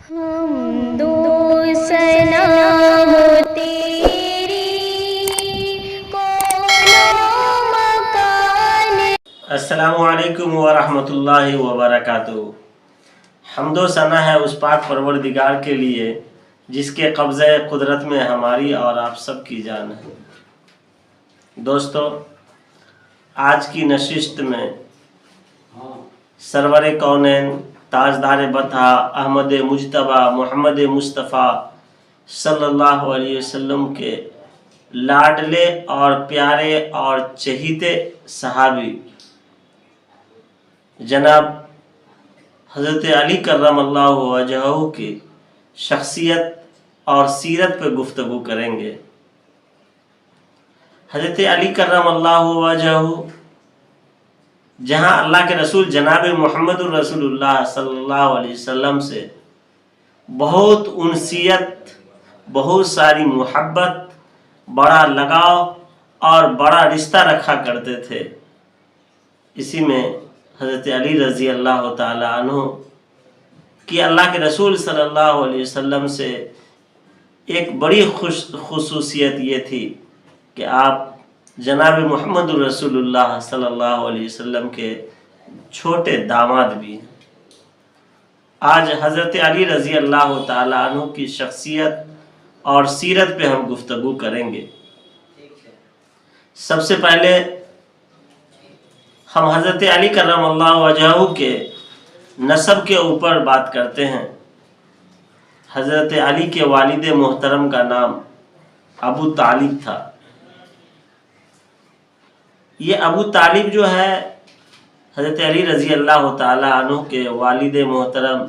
حمد و ثنا ہو تیری کون و مکان۔ السلام علیکم ورحمۃ اللہ وبرکاتہ۔ حمد و ثنا ہے اس پاک پروردگار کے لیے جس کے قبضہ قدرت میں ہماری اور آپ سب کی جان ہے۔ دوستو، آج کی نشست میں سرور کونین تاجدار بطحہ احمد مجتبیٰ محمد مصطفیٰ صلی اللہ علیہ وسلم کے لاڈلے اور پیارے اور چہیتے صحابی جناب حضرت علی کرم اللہ وجہہ کی شخصیت اور سیرت پہ گفتگو کریں گے۔ حضرت علی کرم اللہ وجہہ جہاں اللہ کے رسول جناب محمد الرسول اللہ صلی اللہ علیہ وسلم سے بہت انسیت، بہت ساری محبت، بڑا لگاؤ اور بڑا رشتہ رکھا کرتے تھے، اسی میں حضرت علی رضی اللہ تعالی عنہ کی اللہ کے رسول صلی اللہ علیہ وسلم سے ایک بڑی خصوصیت یہ تھی کہ آپ جناب محمد الرسول اللہ صلی اللہ علیہ وسلم کے چھوٹے داماد بھی ہیں۔ آج حضرت علی رضی اللہ تعالی عنہ کی شخصیت اور سیرت پہ ہم گفتگو کریں گے۔ سب سے پہلے ہم حضرت علی کرم اللہ وجہہ کے نسب کے اوپر بات کرتے ہیں۔ حضرت علی کے والد محترم کا نام ابو طالب تھا۔ یہ ابو طالب جو ہے حضرت علی رضی اللہ تعالی عنہ کے والد محترم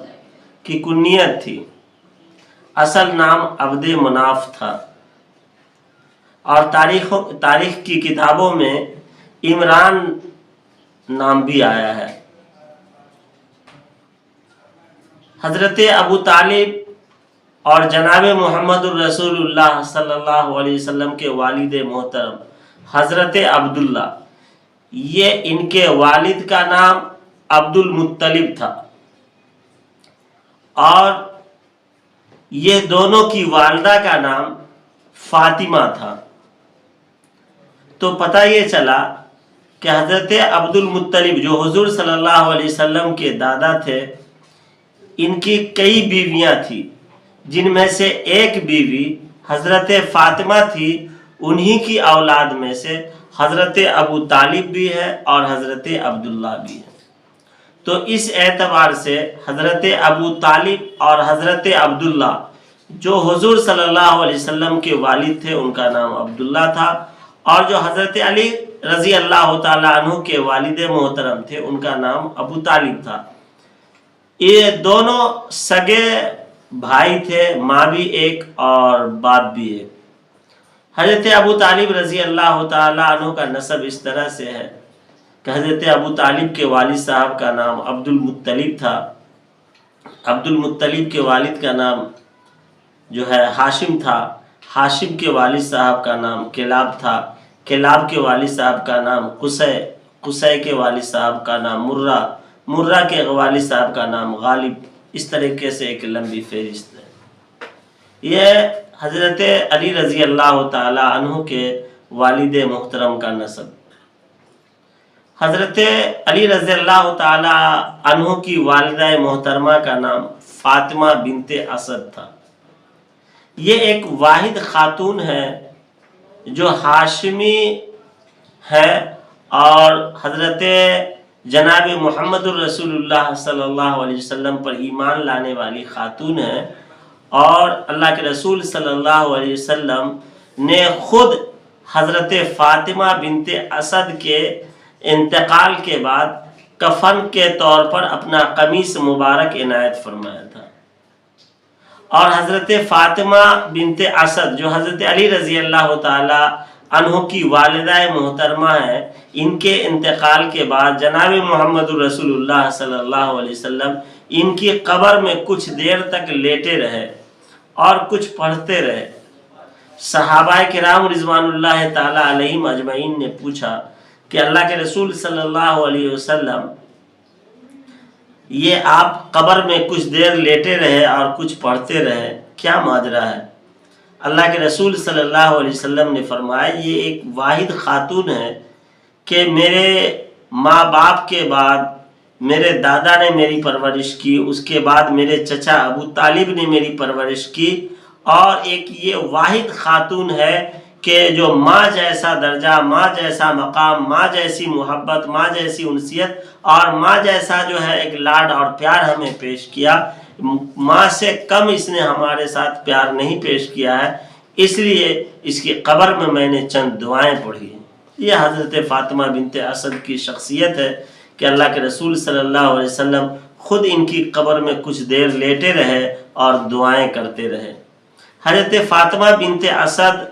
کی کنیت تھی، اصل نام عبد مناف تھا، اور تاریخ کی کتابوں میں عمران نام بھی آیا ہے۔ حضرت ابو طالب اور جناب محمد الرسول اللہ صلی اللہ علیہ وسلم کے والد محترم حضرت عبداللہ، یہ ان کے والد کا نام عبد المطلب تھا، اور یہ دونوں کی والدہ کا نام فاطمہ تھا۔ تو پتہ یہ چلا کہ حضرت عبد المطلب جو حضور صلی اللہ علیہ وسلم کے دادا تھے، ان کی کئی بیویاں تھیں، جن میں سے ایک بیوی حضرت فاطمہ تھی۔ انہی کی اولاد میں سے حضرت ابو طالب بھی ہے اور حضرت عبداللہ بھی ہے۔ تو اس اعتبار سے حضرت ابو طالب اور حضرت عبداللہ جو حضور صلی اللہ علیہ وسلم کے والد تھے، ان کا نام عبداللہ تھا، اور جو حضرت علی رضی اللہ تعالی عنہ کے والد محترم تھے، ان کا نام ابو طالب تھا۔ یہ دونوں سگے بھائی تھے، ماں بھی ایک اور باپ بھی ایک۔ حضرت ابو طالب رضی اللہ تعالی عنہ کا نسب اس طرح سے ہے کہ حضرت ابو طالب کے والد صاحب کا نام عبد المطلب تھا۔ عبد المطلب کے والد کا نام جو ہے ہاشم تھا۔ ہاشم کے والد صاحب کا نام کلاب تھا۔ کلاب کے والد صاحب کا نام قصے، قصے کے والد صاحب کا نام مرہ، مرہ کے والد صاحب کا نام غالب۔ اس طریقے سے ایک لمبی فہرست ہے۔ یہ حضرت علی رضی اللہ تعالی عنہ کے والد محترم کا نسب۔ حضرت علی رضی اللہ تعالی عنہ کی والدہ محترمہ کا نام فاطمہ بنت اسد تھا۔ یہ ایک واحد خاتون ہے جو ہاشمی ہے اور حضرت جناب محمد الرسول اللہ صلی اللہ علیہ وسلم پر ایمان لانے والی خاتون ہے، اور اللہ کے رسول صلی اللہ علیہ وسلم نے خود حضرت فاطمہ بنت اسد کے انتقال کے بعد کفن کے طور پر اپنا قمیص مبارک عنایت فرمایا تھا۔ اور حضرت فاطمہ بنت اسد جو حضرت علی رضی اللہ تعالی عنہ کی والدہ محترمہ ہے، ان کے انتقال کے بعد جناب محمد الرسول اللہ صلی اللہ علیہ وسلم ان کی قبر میں کچھ دیر تک لیٹے رہے اور کچھ پڑھتے رہے۔ صحابہ کرام رضوان اللہ تعالی علیہم اجمعین نے پوچھا کہ اللہ کے رسول صلی اللہ علیہ وسلم یہ آپ قبر میں کچھ دیر لیٹے رہے اور کچھ پڑھتے رہے، کیا ماجرا ہے؟ اللہ کے رسول صلی اللہ علیہ وسلم نے فرمایا یہ ایک واحد خاتون ہے کہ میرے ماں باپ کے بعد میرے دادا نے میری پرورش کی، اس کے بعد میرے چچا ابو طالب نے میری پرورش کی، اور ایک یہ واحد خاتون ہے کہ جو ماں جیسا درجہ، ماں جیسا مقام، ماں جیسی محبت، ماں جیسی انسیت اور ماں جیسا جو ہے ایک لاڈ اور پیار ہمیں پیش کیا، ماں سے کم اس نے ہمارے ساتھ پیار نہیں پیش کیا ہے، اس لیے اس کی قبر میں نے چند دعائیں پڑھی ہیں۔ یہ حضرت فاطمہ بنت اسد کی شخصیت ہے کہ اللہ کے رسول صلی اللہ علیہ وسلم خود ان کی قبر میں کچھ دیر لیٹے رہے اور دعائیں کرتے رہے۔ حضرت فاطمہ بنت اسد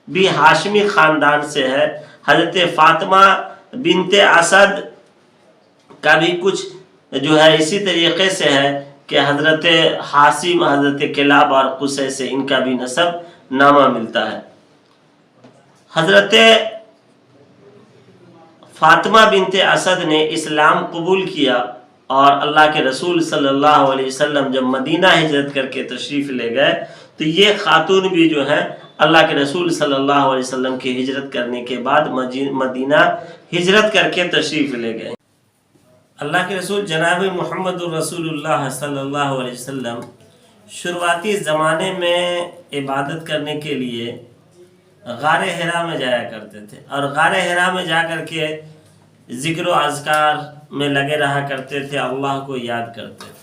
بھی ہاشمی خاندان سے ہے۔ حضرت فاطمہ بنت اسد کا بھی کچھ جو ہے اسی طریقے سے ہے کہ حضرت حاسم، حضرت کلاب اور قصے سے ان کا بھی نسب نامہ ملتا ہے۔ حضرت فاطمہ بنت اسد نے اسلام قبول کیا اور اللہ کے رسول صلی اللہ علیہ وسلم جب مدینہ ہجرت کر کے تشریف لے گئے تو یہ خاتون بھی جو ہے اللہ کے رسول صلی اللہ علیہ وسلم کی ہجرت کرنے کے بعد مدینہ ہجرت کر کے تشریف لے گئے۔ اللہ کے رسول جناب محمد الرسول اللہ صلی اللہ علیہ وسلم شروعاتی زمانے میں عبادت کرنے کے لیے غار حرا میں جایا کرتے تھے، اور غار حرا میں جا کر کے ذکر و اذکار میں لگے رہا کرتے تھے، اللہ کو یاد کرتے تھے۔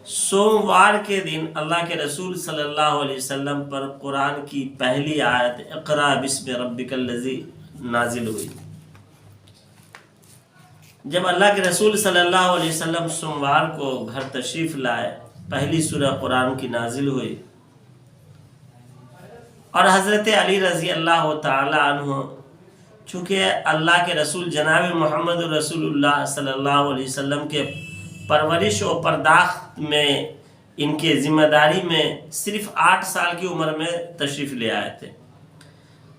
سوموار کے دن اللہ کے رسول صلی اللہ علیہ وسلم پر قرآن کی پہلی آیت اقرا بسم ربک الذی نازل ہوئی۔ جب اللہ کے رسول صلی اللہ علیہ وسلم سوموار کو گھر تشریف لائے، پہلی سورہ قرآن کی نازل ہوئی، اور حضرت علی رضی اللہ تعالی عنہ چونکہ اللہ کے رسول جناب محمد رسول اللہ صلی اللہ علیہ وسلم کے پرورش و پرداخت میں ان کے ذمہ داری میں صرف 8 سال کی عمر میں تشریف لے آئے تھے۔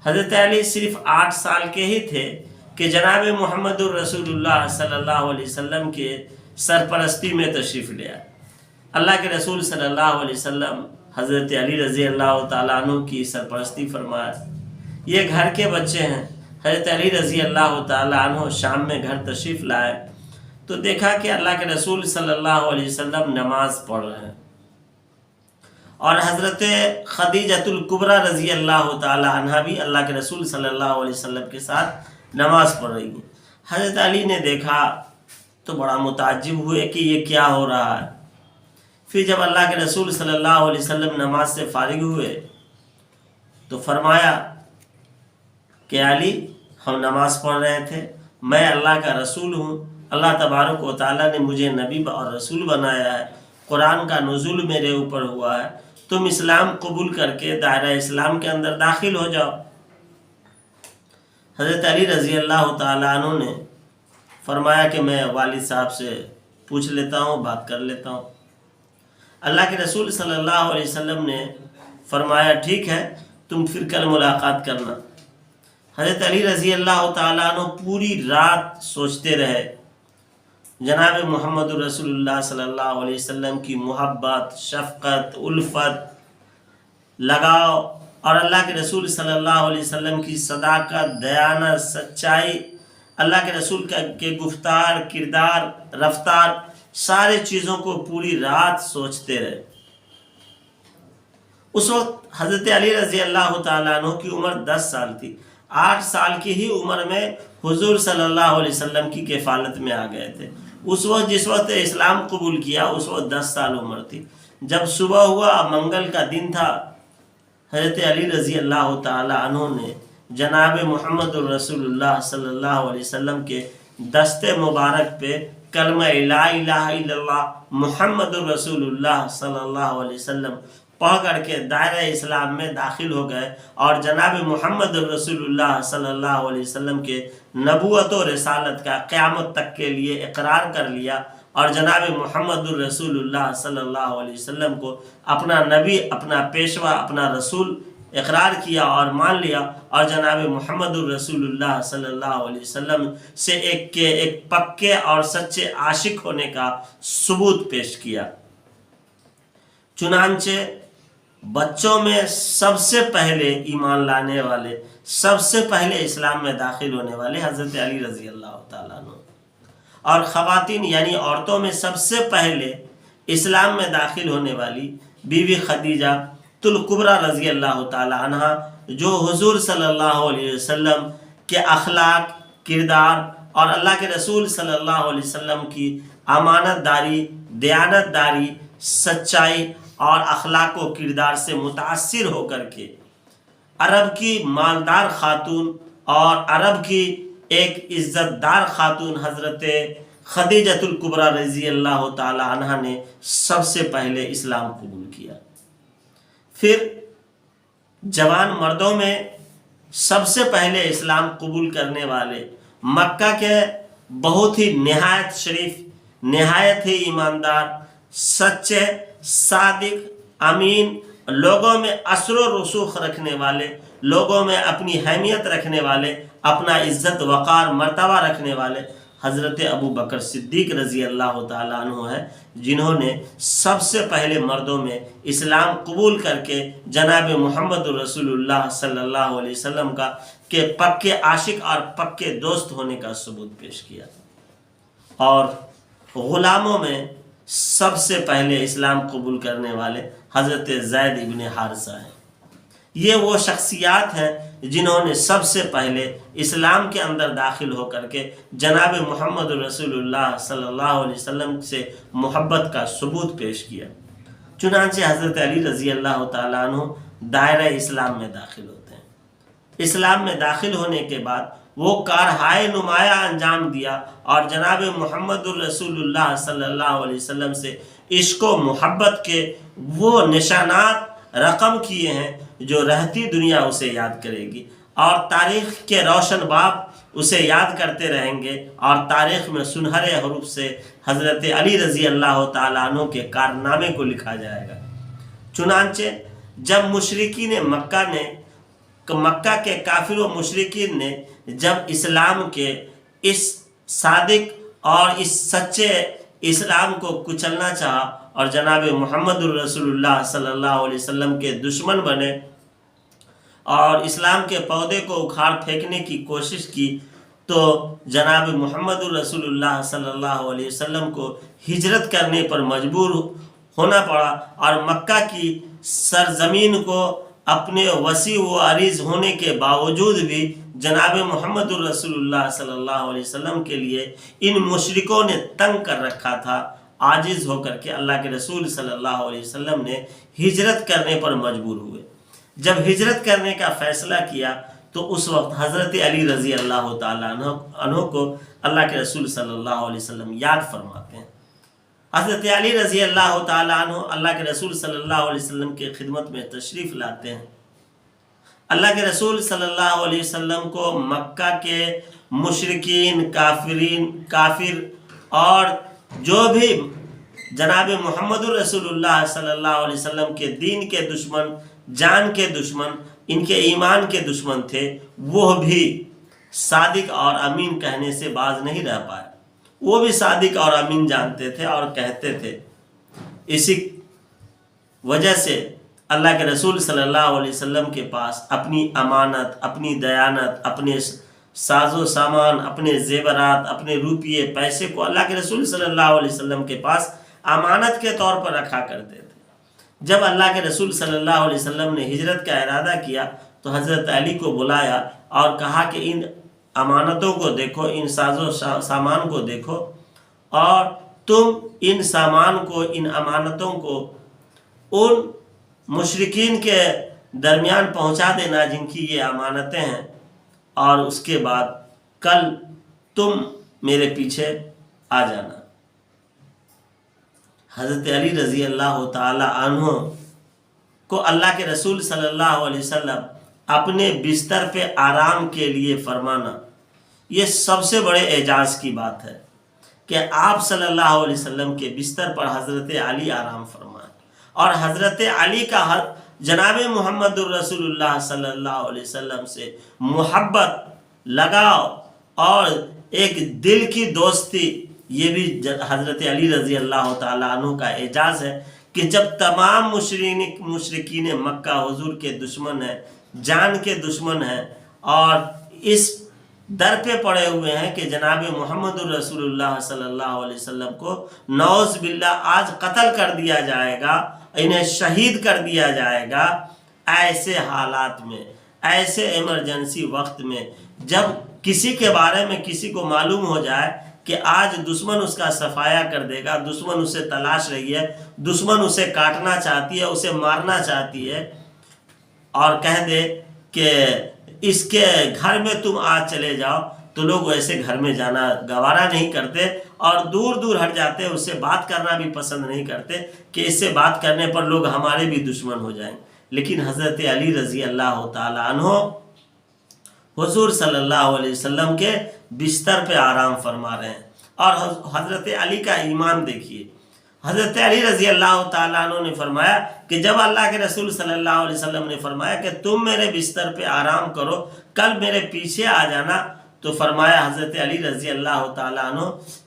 حضرت علی صرف 8 سال کے ہی تھے کہ جناب محمد رسول اللہ صلی اللہ علیہ وسلم کے سرپرستی میں تشریف لے آئے۔ اللہ کے رسول صلی اللہ علیہ وسلم حضرت علی رضی اللہ تعالیٰ عنہ کی سرپرستی فرمایا۔ یہ گھر کے بچے ہیں۔ حضرت علی رضی اللہ تعالیٰ عنہ شام میں گھر تشریف لائے تو دیکھا کہ اللہ کے رسول صلی اللہ علیہ وسلم نماز پڑھ رہے ہیں، اور حضرت خدیجۃ الکبریٰ رضی اللہ تعالیٰ عنہ بھی اللہ کے رسول صلی اللہ علیہ وسلم کے ساتھ نماز پڑھ رہی ہیں۔ حضرت علی نے دیکھا تو بڑا متعجب ہوئے کہ یہ کیا ہو رہا ہے۔ پھر جب اللہ کے رسول صلی اللہ علیہ وسلم نماز سے فارغ ہوئے تو فرمایا کہ علی، ہم نماز پڑھ رہے تھے، میں اللہ کا رسول ہوں، اللہ تبارک و تعالیٰ نے مجھے نبی اور رسول بنایا ہے، قرآن کا نزول میرے اوپر ہوا ہے، تم اسلام قبول کر کے دائرہ اسلام کے اندر داخل ہو جاؤ۔ حضرت علی رضی اللہ تعالیٰ عنہ نے فرمایا کہ میں والد صاحب سے پوچھ لیتا ہوں، بات کر لیتا ہوں۔ اللہ کے رسول صلی اللہ علیہ وسلم نے فرمایا ٹھیک ہے، تم پھر کل ملاقات کرنا۔ حضرت علی رضی اللہ تعالیٰ عنہ پوری رات سوچتے رہے جناب محمد رسول اللہ صلی اللہ علیہ وسلم کی محبت، شفقت، الفت، لگاؤ، اور اللہ کے رسول صلی اللہ علیہ وسلم کی صداقت، دیانت، سچائی، اللہ کے رسول کے گفتار، کردار، رفتار، سارے چیزوں کو پوری رات سوچتے رہے۔ اس وقت حضرت علی رضی اللہ تعالیٰ عنہ کی عمر 10 سال تھی۔ 8 سال کی ہی عمر میں حضور صلی اللہ علیہ وسلم کی کفالت میں آ گئے تھے۔ اس وقت جس وقت اسلام قبول کیا اس وقت 10 سال عمر تھی۔ جب صبح ہوا، منگل کا دن تھا، حضرت علی رضی اللہ تعالی عنہ نے جناب محمد الرسول اللہ صلی اللہ علیہ وسلم کے دست مبارک پہ کلمہ لا الہ الا اللہ محمد الرسول اللہ صلی اللہ علیہ وسلم پڑھ کر کے دائرہ اسلام میں داخل ہو گئے، اور جناب محمد الرسول اللہ صلی اللہ علیہ وسلم کے نبوت و رسالت کا قیامت تک کے لیے اقرار کر لیا، اور جناب محمد الرسول اللہ صلی اللہ علیہ وسلم کو اپنا نبی، اپنا پیشوا، اپنا رسول اقرار کیا اور مان لیا اور جناب محمد الرسول اللہ صلی اللہ علیہ وسلم سے ایک پکے اور سچے عاشق ہونے کا ثبوت پیش کیا۔ چنانچہ بچوں میں سب سے پہلے ایمان لانے والے، سب سے پہلے اسلام میں داخل ہونے والے حضرت علی رضی اللہ تعالیٰ عنہ، اور خواتین یعنی عورتوں میں سب سے پہلے اسلام میں داخل ہونے والی بیوی خدیجہ الکبریٰ رضی اللہ تعالیٰ عنہ، جو حضور صلی اللہ علیہ وسلم کے اخلاق، کردار اور اللہ کے رسول صلی اللہ علیہ وسلم کی امانت داری، دیانت داری، سچائی اور اخلاق و کردار سے متاثر ہو کر کے عرب کی مالدار خاتون اور عرب کی ایک عزت دار خاتون حضرت خدیجہ الکبریٰ رضی اللہ تعالی عنہ نے سب سے پہلے اسلام قبول کیا۔ پھر جوان مردوں میں سب سے پہلے اسلام قبول کرنے والے مکہ کے بہت ہی نہایت شریف، نہایت ہی ایماندار، سچے، صادق، امین، لوگوں میں اثر و رسوخ رکھنے والے، لوگوں میں اپنی اہمیت رکھنے والے، اپنا عزت وقار مرتبہ رکھنے والے حضرت ابو بکر صدیق رضی اللہ تعالیٰ عنہ ہے، جنہوں نے سب سے پہلے مردوں میں اسلام قبول کر کے جناب محمد رسول اللہ صلی اللہ علیہ وسلم کا کہ پکے عاشق اور پکے دوست ہونے کا ثبوت پیش کیا۔ اور غلاموں میں سب سے پہلے اسلام قبول کرنے والے حضرت زید ابن حارثہ ہیں۔ یہ وہ شخصیات ہیں جنہوں نے سب سے پہلے اسلام کے اندر داخل ہو کر کے جناب محمد رسول اللہ صلی اللہ علیہ وسلم سے محبت کا ثبوت پیش کیا۔ چنانچہ حضرت علی رضی اللہ تعالیٰ عنہ دائرہ اسلام میں داخل ہوتے ہیں۔ اسلام میں داخل ہونے کے بعد وہ کارہائے نمایاں انجام دیا اور جناب محمد الرسول اللہ صلی اللہ علیہ وسلم سے عشق و محبت کے وہ نشانات رقم کیے ہیں جو رہتی دنیا اسے یاد کرے گی، اور تاریخ کے روشن باب اسے یاد کرتے رہیں گے، اور تاریخ میں سنہرے حروف سے حضرت علی رضی اللہ تعالیٰ عنہ کے کارنامے کو لکھا جائے گا۔ چنانچہ جب مشرکین مکہ کے کافر و مشرکین نے جب اسلام کے اس صادق اور اس سچے اسلام کو کچلنا چاہا اور جناب محمد الرسول اللہ صلی اللہ علیہ وسلم کے دشمن بنے اور اسلام کے پودے کو اکھاڑ پھینکنے کی کوشش کی، تو جناب محمد الرسول اللہ صلی اللہ علیہ وسلم کو ہجرت کرنے پر مجبور ہونا پڑا، اور مکہ کی سرزمین کو اپنے وسیع و عریض ہونے کے باوجود بھی جناب محمد الرسول اللہ صلی اللہ علیہ وسلم کے لیے ان مشرکوں نے تنگ کر رکھا تھا۔ عاجز ہو کر کے اللہ کے رسول صلی اللہ علیہ وسلم نے ہجرت کرنے پر مجبور ہوئے۔ جب ہجرت کرنے کا فیصلہ کیا تو اس وقت حضرت علی رضی اللہ تعالیٰ عنہ کو اللہ کے رسول صلی اللہ علیہ وسلم یاد فرماتے ہیں۔ حضرت علی رضی اللہ تعالیٰ عنہ اللہ کے رسول صلی اللہ علیہ وسلم کی خدمت میں تشریف لاتے ہیں۔ اللہ کے رسول صلی اللہ علیہ وسلم کو مکہ کے مشرکین، کافر اور جو بھی جناب محمد الرسول اللہ صلی اللہ علیہ وسلم کے دین کے دشمن، جان کے دشمن، ان کے ایمان کے دشمن تھے، وہ بھی صادق اور امین کہنے سے باز نہیں رہ پائے۔ وہ بھی صادق اور امین جانتے تھے اور کہتے تھے۔ اسی وجہ سے اللہ کے رسول صلی اللہ علیہ وسلم کے پاس اپنی امانت، اپنی دیانت، اپنے ساز و سامان، اپنے زیورات، اپنے روپیے پیسے کو اللہ کے رسول صلی اللہ علیہ وسلم کے پاس امانت کے طور پر رکھا کرتے تھے۔ جب اللہ کے رسول صلی اللہ علیہ وسلم نے ہجرت کا ارادہ کیا تو حضرت علی کو بلایا اور کہا کہ ان امانتوں کو دیکھو، ان ساز و سامان کو دیکھو، اور تم ان سامان کو، ان امانتوں کو ان مشرکین کے درمیان پہنچا دینا جن کی یہ امانتیں ہیں، اور اس کے بعد کل تم میرے پیچھے آ جانا۔ حضرت علی رضی اللہ تعالی عنہ کو اللہ کے رسول صلی اللہ علیہ وسلم اپنے بستر پہ آرام کے لیے فرمانا، یہ سب سے بڑے اعجاز کی بات ہے کہ آپ صلی اللہ علیہ وسلم کے بستر پر حضرت علی آرام فرمائیں، اور حضرت علی کا جناب محمد الرسول اللہ صلی اللہ علیہ وسلم سے محبت، لگاؤ اور ایک دل کی دوستی، یہ بھی حضرت علی رضی اللہ تعالیٰ عنہ کا اعجاز ہے کہ جب تمام مشرکین مکہ حضور کے دشمن ہیں، جان کے دشمن ہیں، اور اس در پہ پڑے ہوئے ہیں کہ جناب محمد الرسول اللہ صلی اللہ علیہ وسلم کو نعوذ باللہ آج قتل کر دیا جائے گا، انہیں شہید کر دیا جائے گا، ایسے حالات میں، ایسے ایمرجنسی وقت میں جب کسی کے بارے میں کسی کو معلوم ہو جائے کہ آج دشمن اس کا صفایا کر دے گا، دشمن اسے تلاش رہی ہے، دشمن اسے کاٹنا چاہتی ہے، اسے مارنا چاہتی ہے، اور کہہ دے کہ اس کے گھر میں تم آج چلے جاؤ، تو لوگ ایسے گھر میں جانا گوارا نہیں کرتے اور دور دور ہٹ جاتے، اس سے بات کرنا بھی پسند نہیں کرتے کہ اس سے بات کرنے پر لوگ ہمارے بھی دشمن ہو جائیں۔ لیکن حضرت علی رضی اللہ تعالیٰ عنہ حضور صلی اللہ علیہ وسلم کے بستر پہ آرام فرما رہے ہیں، اور حضرت علی کا ایمان دیکھیے۔ حضرت علی رضی اللہ تعالیٰ عنہ نے فرمایا کہ جب اللہ کے رسول صلی اللہ علیہ وسلم نے فرمایا کہ تم میرے بستر پہ آرام کرو، کل میرے پیچھے آ جانا، تو فرمایا حضرت علی رضی اللہ تعالیٰ عنہ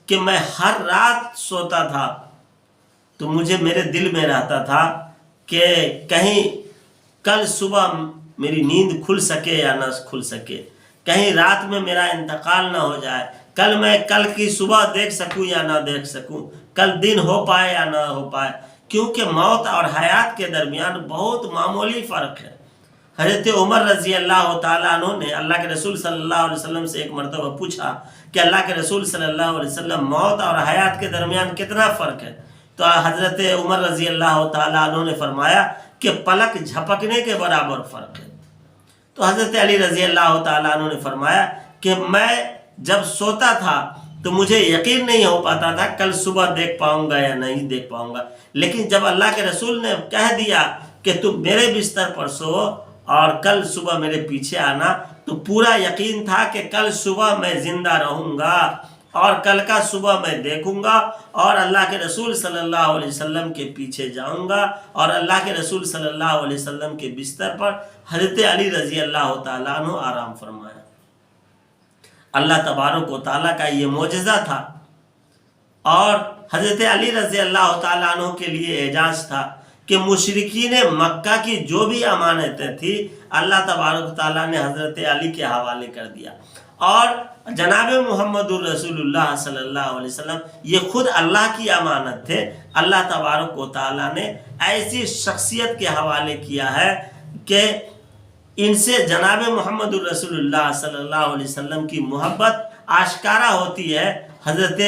کہ میں ہر رات سوتا تھا تو مجھے میرے دل میں رہتا تھا کہ کہیں کل صبح میری نیند کھل سکے یا نہ کھل سکے، کہیں رات میں میرا انتقال نہ ہو جائے، کل میں کل کی صبح دیکھ سکوں یا نہ دیکھ سکوں، کل دن ہو پائے یا نہ ہو پائے، کیونکہ موت اور حیات کے درمیان بہت معمولی فرق ہے۔ حضرت عمر رضی اللہ تعالیٰ عنہ نے اللہ کے رسول صلی اللہ علیہ وسلم سے ایک مرتبہ پوچھا کہ اللہ کے رسول صلی اللہ علیہ وسلم موت اور حیات کے درمیان کتنا فرق ہے؟ تو حضرت عمر رضی اللہ تعالیٰ عنہ نے فرمایا کہ پلک جھپکنے کے برابر فرق ہے۔ تو حضرت علی رضی اللہ تعالیٰ عنہ نے فرمایا کہ میں جب سوتا تھا تو مجھے یقین نہیں ہو پاتا تھا کل صبح دیکھ پاؤں گا یا نہیں دیکھ پاؤں گا، لیکن جب اللہ کے رسول نے کہہ دیا کہ تم میرے بستر پر سو اور کل صبح میرے پیچھے آنا، تو پورا یقین تھا کہ کل صبح میں زندہ رہوں گا اور کل کا صبح میں دیکھوں گا اور اللہ کے رسول صلی اللہ علیہ وسلم کے پیچھے جاؤں گا، اور اللہ کے رسول صلی اللہ علیہ وسلم کے بستر پر حضرت علی رضی اللہ تعالیٰ عنہ آرام فرمایا۔ اللہ تبارک و تعالیٰ کا یہ معجزہ تھا، اور حضرت علی رضی اللہ تعالیٰ عنہ کے لیے اعجاز تھا کہ مشرکین مکہ کی جو بھی امانتیں تھیں اللہ تبارک و تعالیٰ نے حضرت علی کے حوالے کر دیا، اور جناب محمد الرسول اللہ صلی اللہ علیہ وسلم یہ خود اللہ کی امانت تھے۔ اللہ تبارک و تعالیٰ نے ایسی شخصیت کے حوالے کیا ہے کہ ان سے جناب محمد الرسول اللہ صلی اللہ علیہ وسلم کی محبت آشکارا ہوتی ہے۔ حضرت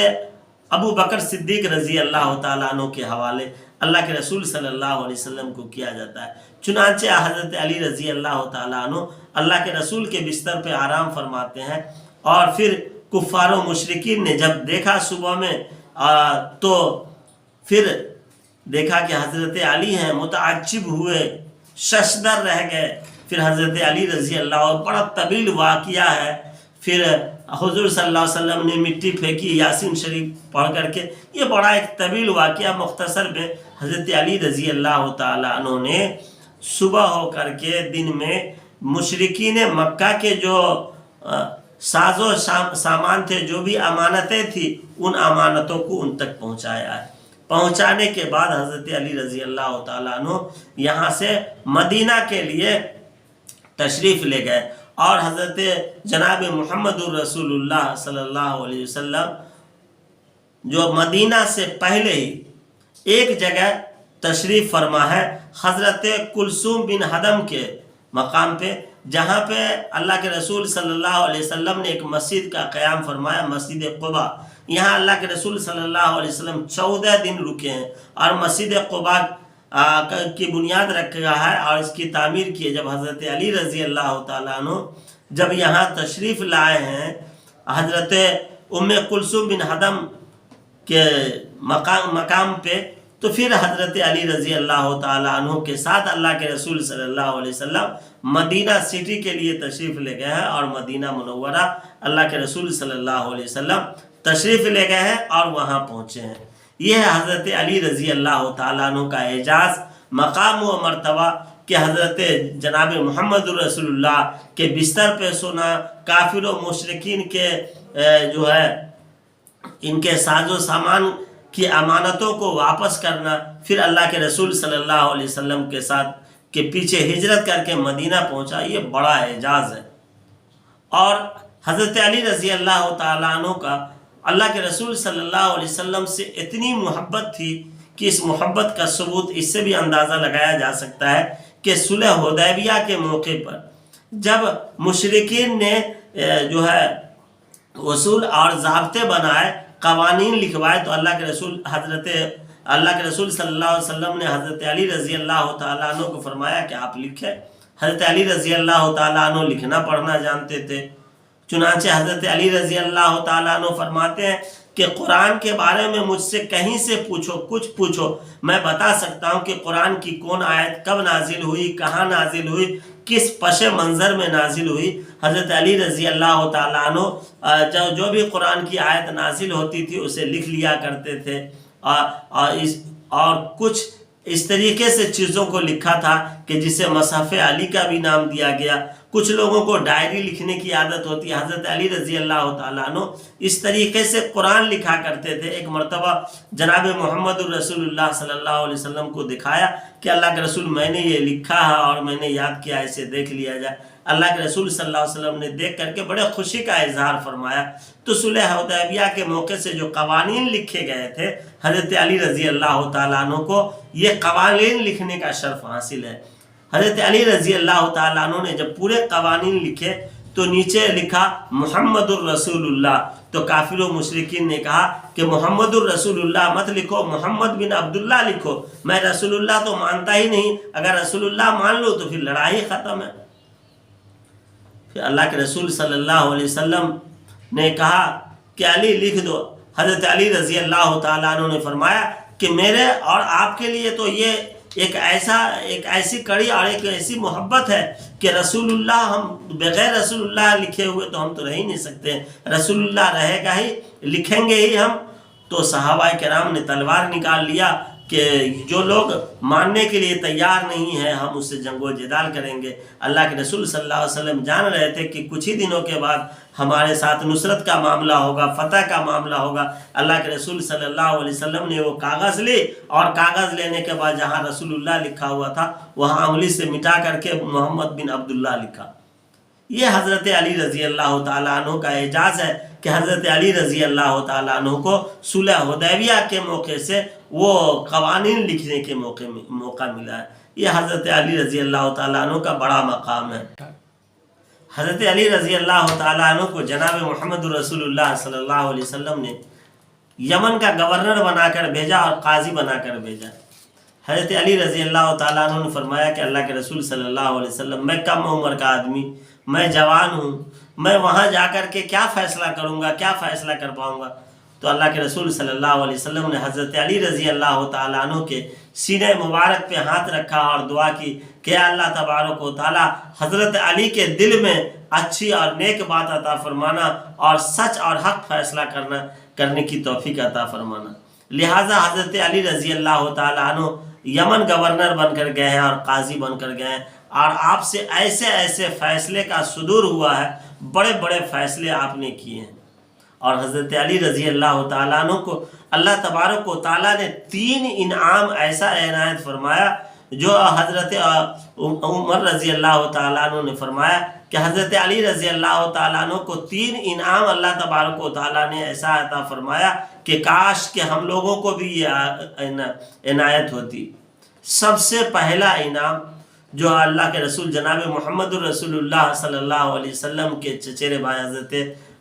ابو بکر صدیق رضی اللہ تعالیٰ عنہ کے حوالے اللہ کے رسول صلی اللہ علیہ وسلم کو کیا جاتا ہے۔ چنانچہ حضرت علی رضی اللہ تعالیٰ عنہ اللہ کے رسول کے بستر پہ آرام فرماتے ہیں، اور پھر کفار و مشرکین نے جب دیکھا صبح میں تو پھر دیکھا کہ حضرت علی ہیں، متعجب ہوئے، ششدر رہ گئے۔ پھر حضرت علی رضی اللہ عنہ، بڑا طویل واقعہ ہے، پھر حضور صلی اللہ علیہ وسلم نے مٹی پھینکی یاسین شریف پڑھ کر کے، یہ بڑا ایک طویل واقعہ۔ مختصر میں حضرت علی رضی اللہ تعالیٰ عنہ نے صبح ہو کر کے دن میں مشرکین مکہ کے جو ساز و سامان تھے، جو بھی امانتیں تھیں، ان امانتوں کو ان تک پہنچایا ہے۔ پہنچانے کے بعد حضرت علی رضی اللہ تعالیٰ عنہ یہاں سے مدینہ کے لیے تشریف لے گئے، اور حضرت جناب محمد الرسول اللہ صلی اللہ علیہ وسلم جو مدینہ سے پہلے ہی ایک جگہ تشریف فرما ہے، حضرت کلثوم بن حدم کے مقام پہ، جہاں پہ اللہ کے رسول صلی اللہ علیہ وسلم نے ایک مسجد کا قیام فرمایا، مسجد قباء۔ یہاں اللہ کے رسول صلی اللہ علیہ وسلم 14 دن رکے ہیں، اور مسجد قباء کی بنیاد رکھا ہے اور اس کی تعمیر کی ہے۔ جب حضرت علی رضی اللہ تعالیٰ عنہ جب یہاں تشریف لائے ہیں حضرت ام کلثوم بن حدم کے مقام پہ، تو پھر حضرت علی رضی اللہ تعالیٰ عنہ کے ساتھ اللہ کے رسول صلی اللہ علیہ وسلم مدینہ سٹی کے لیے تشریف لے گئے ہیں، اور مدینہ منورہ اللہ کے رسول صلی اللہ علیہ وسلم تشریف لے گئے ہیں اور وہاں پہنچے ہیں۔ یہ ہے حضرت علی رضی اللہ تعالیٰ عنہ کا اعجاز، مقام و مرتبہ کہ حضرت جناب محمد رسول اللہ کے بستر پہ سونا، کافر و مشرکین کے جو ہے ان کے ساز و سامان کی امانتوں کو واپس کرنا، پھر اللہ کے رسول صلی اللہ علیہ وسلم کے ساتھ کے پیچھے ہجرت کر کے مدینہ پہنچا، یہ بڑا اعجاز ہے۔ اور حضرت علی رضی اللہ تعالیٰ عنہ کا اللہ کے رسول صلی اللہ علیہ وسلم سے اتنی محبت تھی کہ اس محبت کا ثبوت اس سے بھی اندازہ لگایا جا سکتا ہے کہ صلح حدیبیہ کے موقع پر جب مشرکین نے جو ہے اصول اور ضابطے بنائے، قوانین لکھوائے، تو اللہ کے رسول صلی اللہ علیہ وسلم نے حضرت علی رضی اللہ تعالیٰ عنہ کو فرمایا کہ آپ لکھیں۔ حضرت علی رضی اللہ تعالیٰ عنہ لکھنا پڑھنا جانتے تھے، چنانچہ حضرت علی رضی اللہ تعالیٰ عنہ فرماتے ہیں کہ قرآن کے بارے میں مجھ سے کہیں سے پوچھو، کچھ پوچھو، میں بتا سکتا ہوں کہ قرآن کی کون آیت کب نازل ہوئی، کہاں نازل ہوئی، کس پس منظر میں نازل ہوئی۔ حضرت علی رضی اللہ تعالیٰ عنہ جو بھی قرآن کی آیت نازل ہوتی تھی اسے لکھ لیا کرتے تھے، اور کچھ اس طریقے سے چیزوں کو لکھا تھا کہ جسے مصحف علی کا بھی نام دیا گیا۔ کچھ لوگوں کو ڈائری لکھنے کی عادت ہوتی ہے، حضرت علی رضی اللہ تعالیٰ عنہ اس طریقے سے قرآن لکھا کرتے تھے۔ ایک مرتبہ جناب محمد الرسول اللہ صلی اللہ علیہ وسلم کو دکھایا کہ اللہ کے رسول میں نے یہ لکھا ہے اور میں نے یاد کیا، اسے دیکھ لیا جائے۔ اللہ کے رسول صلی اللہ علیہ وسلم نے دیکھ کر کے بڑے خوشی کا اظہار فرمایا۔ تو صلح حدیبیہ کے موقع سے جو قوانین لکھے گئے تھے، حضرت علی رضی اللہ تعالیٰ عنہ کو یہ قوانین لکھنے کا شرف حاصل ہے۔ حضرت علی رضی اللہ تعالیٰ عنہ نے جب پورے قوانین لکھے تو نیچے لکھا محمد الرسول اللہ، تو کافر و مشرکین نے کہا کہ محمد الرسول اللہ مت لکھو، محمد بن عبداللہ لکھو، میں رسول اللہ تو مانتا ہی نہیں، اگر رسول اللہ مان لو تو پھر لڑائی ختم ہے۔ پھر اللہ کے رسول صلی اللہ علیہ وسلم نے کہا کہ علی لکھ دو۔ حضرت علی رضی اللہ تعالیٰ عنہ نے فرمایا کہ میرے اور آپ کے لیے تو یہ ایک ایسی کڑی اور ایک ایسی محبت ہے کہ رسول اللہ، ہم بغیر رسول اللہ لکھے ہوئے تو ہم تو رہ ہی نہیں سکتے، رسول اللہ رہے گا ہی، لکھیں گے ہی ہم۔ تو صحابہ کرام نے تلوار نکال لیا کہ جو لوگ ماننے کے لیے تیار نہیں ہیں ہم اس سے جنگ و جدال کریں گے۔ اللہ کے رسول صلی اللہ علیہ وسلم جان رہے تھے کہ کچھ ہی دنوں کے بعد ہمارے ساتھ نصرت کا معاملہ ہوگا، فتح کا معاملہ ہوگا۔ اللہ کے رسول صلی اللہ علیہ وسلم نے وہ کاغذ لی، اور کاغذ لینے کے بعد جہاں رسول اللہ لکھا ہوا تھا وہاں انگلی سے مٹا کر کے محمد بن عبداللہ لکھا۔ یہ حضرت علی رضی اللہ تعالیٰ عنہ کا اعجاز ہے کہ حضرت علی رضی اللہ تعالیٰ عنہ کو صلح حدیبیہ کے موقع سے وہ قوانین لکھنے کے موقع ملا ہے۔ یہ حضرت علی رضی اللہ تعالیٰ عنہ کا بڑا مقام ہے۔ حضرت علی رضی اللہ تعالیٰ عنہ کو جناب محمد رسول اللہ صلی اللہ علیہ وسلم نے یمن کا گورنر بنا کر بھیجا اور قاضی بنا کر بھیجا۔ حضرت علی رضی اللہ تعالیٰ عنہ نے فرمایا کہ اللہ کے رسول صلی اللہ علیہ وسلم، میں کم عمر کا آدمی، میں جوان ہوں، میں وہاں جا کر کے کیا فیصلہ کروں گا، کیا فیصلہ کر پاؤں گا؟ تو اللہ کے رسول صلی اللہ علیہ وسلم نے حضرت علی رضی اللہ تعالیٰ عنہ کے سینے مبارک پہ ہاتھ رکھا اور دعا کی کہ اللہ تبارک و تعالیٰ حضرت علی کے دل میں اچھی اور نیک بات عطا فرمانا اور سچ اور حق فیصلہ کرنے کی توفیق عطا فرمانا۔ لہٰذا حضرت علی رضی اللہ تعالیٰ عنہ یمن گورنر بن کر گئے ہیں اور قاضی بن کر گئے ہیں، اور آپ سے ایسے ایسے فیصلے کا صدور ہوا ہے، بڑے بڑے فیصلے آپ نے کیے ہیں۔ اور حضرت علی رضی اللہ تعالیٰ عنہ کو اللہ تبارک و تعالیٰ نے 3 انعام ایسا عنایت فرمایا جو حضرت عمر رضی اللہ تعالیٰ عنہ نے فرمایا کہ حضرت علی رضی اللہ تعالیٰ عنہ کو 3 انعام اللہ تبارک و تعالیٰ نے ایسا عطا فرمایا کہ کاش کہ ہم لوگوں کو بھی یہ عنایت ہوتی۔ سب سے پہلا انعام جو اللہ کے رسول جناب محمد الرسول اللہ صلی اللہ علیہ وسلم کے چچیرے بھائی حضرت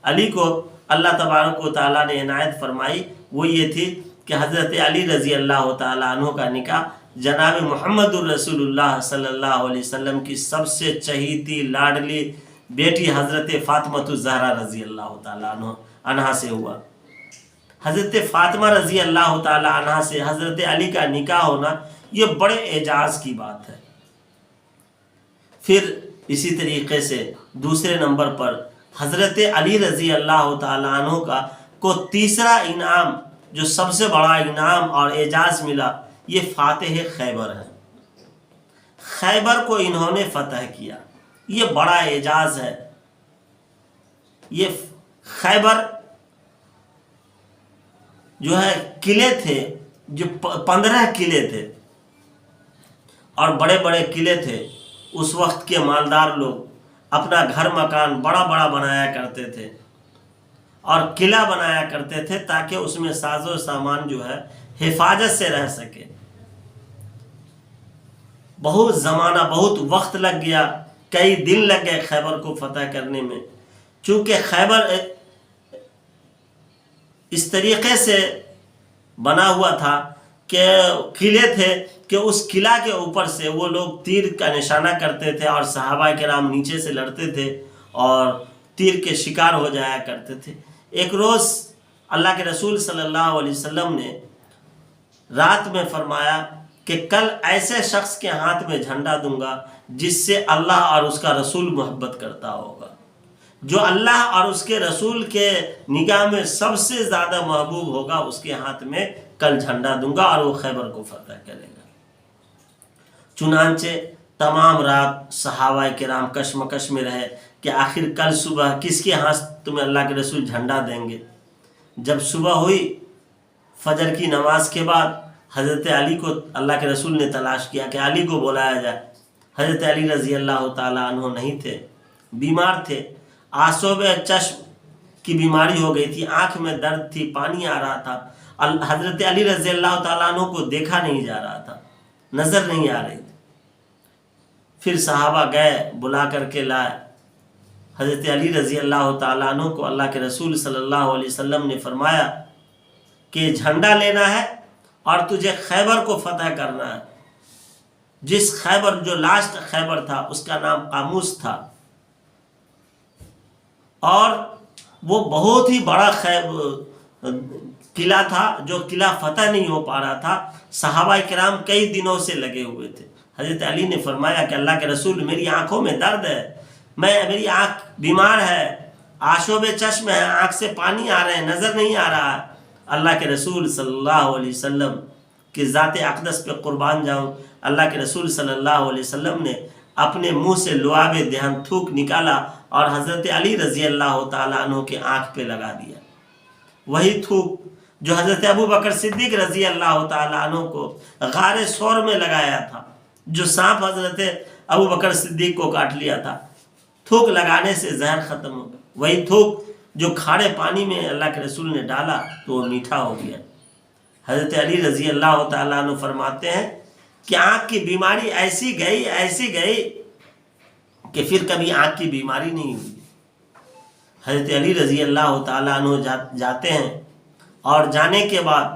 علی کو اللہ تبارک و تعالیٰ نے عنایت فرمائی، وہ یہ تھی کہ حضرت علی رضی اللہ تعالیٰ عنہ کا نکاح جناب محمد الرسول اللہ صلی اللہ علیہ وسلم کی سب سے چہیتی لاڈلی بیٹی حضرت فاطمہ الزہرا رضی اللہ تعالیٰ عنہ سے ہوا۔ حضرت فاطمہ رضی اللہ تعالیٰ عنہ سے حضرت علی کا نکاح ہونا یہ بڑے اعجاز کی بات ہے۔ پھر اسی طریقے سے دوسرے نمبر پر حضرت علی رضی اللہ تعالیٰ عنہ کو تیسرا انعام جو سب سے بڑا انعام اور اعجاز ملا، یہ فاتح خیبر ہے۔ خیبر کو انہوں نے فتح کیا. یہ بڑا اعجاز ہے. یہ خیبر جو ہے قلعے تھے، جو 15 قلعے تھے اور بڑے بڑے قلعے تھے. اس وقت کے مالدار لوگ اپنا گھر مکان بڑا بڑا بنایا کرتے تھے اور قلعہ بنایا کرتے تھے تاکہ اس میں ساز و سامان جو ہے حفاظت سے رہ سکے. بہت زمانہ، بہت وقت لگ گیا، کئی دن لگ گئے خیبر کو فتح کرنے میں. چونکہ خیبر اس طریقے سے بنا ہوا تھا کہ قلعے تھے کہ اس قلعہ کے اوپر سے وہ لوگ تیر کا نشانہ کرتے تھے اور صحابہ کرام نیچے سے لڑتے تھے اور تیر کے شکار ہو جایا کرتے تھے. ایک روز اللہ کے رسول صلی اللہ علیہ وسلم نے رات میں فرمایا کہ کل ایسے شخص کے ہاتھ میں جھنڈا دوں گا جس سے اللہ اور اس کا رسول محبت کرتا ہوگا. جو اللہ اور اس کے رسول کے نگاہ میں سب سے زیادہ محبوب ہوگا اس کے ہاتھ میں کل جھنڈا دوں گا اور وہ خیبر کو فتح کرے گا. چنانچہ تمام رات صحابہ کرام کشمکش میں رہے کہ آخر کل صبح کس کے ہاتھ تمہیں اللہ کے رسول جھنڈا دیں گے. جب صبح ہوئی فجر کی نماز کے بعد حضرت علی کو اللہ کے رسول نے تلاش کیا کہ علی کو بلایا جائے. حضرت علی رضی اللہ تعالیٰ عنہ نہیں تھے، بیمار تھے. آسوب چشم کی بیماری ہو گئی تھی، آنکھ میں درد تھی، پانی آ رہا تھا. حضرت علی رضی اللہ تعالیٰ عنہ کو دیکھا نہیں جا رہا تھا، نظر نہیں آ رہی تھی. پھر صحابہ گئے، بلا کر کے لائے. حضرت علی رضی اللہ تعالیٰ عنہ کو اللہ کے رسول صلی اللہ علیہ وسلم نے فرمایا کہ جھنڈا لینا ہے اور تجھے خیبر کو فتح کرنا ہے. جس خیبر، جو لاسٹ خیبر تھا، اس کا نام قاموس تھا اور وہ بہت ہی بڑا قلعہ تھا جو قلعہ فتح نہیں ہو پا رہا تھا. صحابہ کرام کئی دنوں سے لگے ہوئے تھے. حضرت علی نے فرمایا کہ اللہ کے رسول میری آنکھوں میں درد ہے، میری آنکھ بیمار ہے، آشوب چشم ہے، آنکھ سے پانی آ رہے ہیں، نظر نہیں آ رہا. اللہ کے رسول صلی اللہ علیہ وسلم کی ذات اقدس پہ قربان جاؤں، اللہ کے رسول صلی اللہ علیہ وسلم نے اپنے منہ سے لعاب دہن تھوک نکالا اور حضرت علی رضی اللہ تعالیٰ عنہ کے آنکھ پہ لگا دیا. وہی تھوک جو حضرت ابو بکر صدیق رضی اللہ تعالیٰ عنہ کو غار ثور میں لگایا تھا، جو سانپ حضرت ابو بکر صدیق کو کاٹ لیا تھا. تھوک لگانے سے زہر ختم ہو گیا. وہی تھوک جو کھارے پانی میں اللہ کے رسول نے ڈالا تو وہ میٹھا ہو گیا. حضرت علی رضی اللہ تعالیٰ عنہ فرماتے ہیں کہ آنکھ کی بیماری ایسی گئی کہ پھر کبھی آنکھ کی بیماری نہیں ہوئی. حضرت علی رضی اللہ تعالیٰ عنہ جاتے ہیں اور جانے کے بعد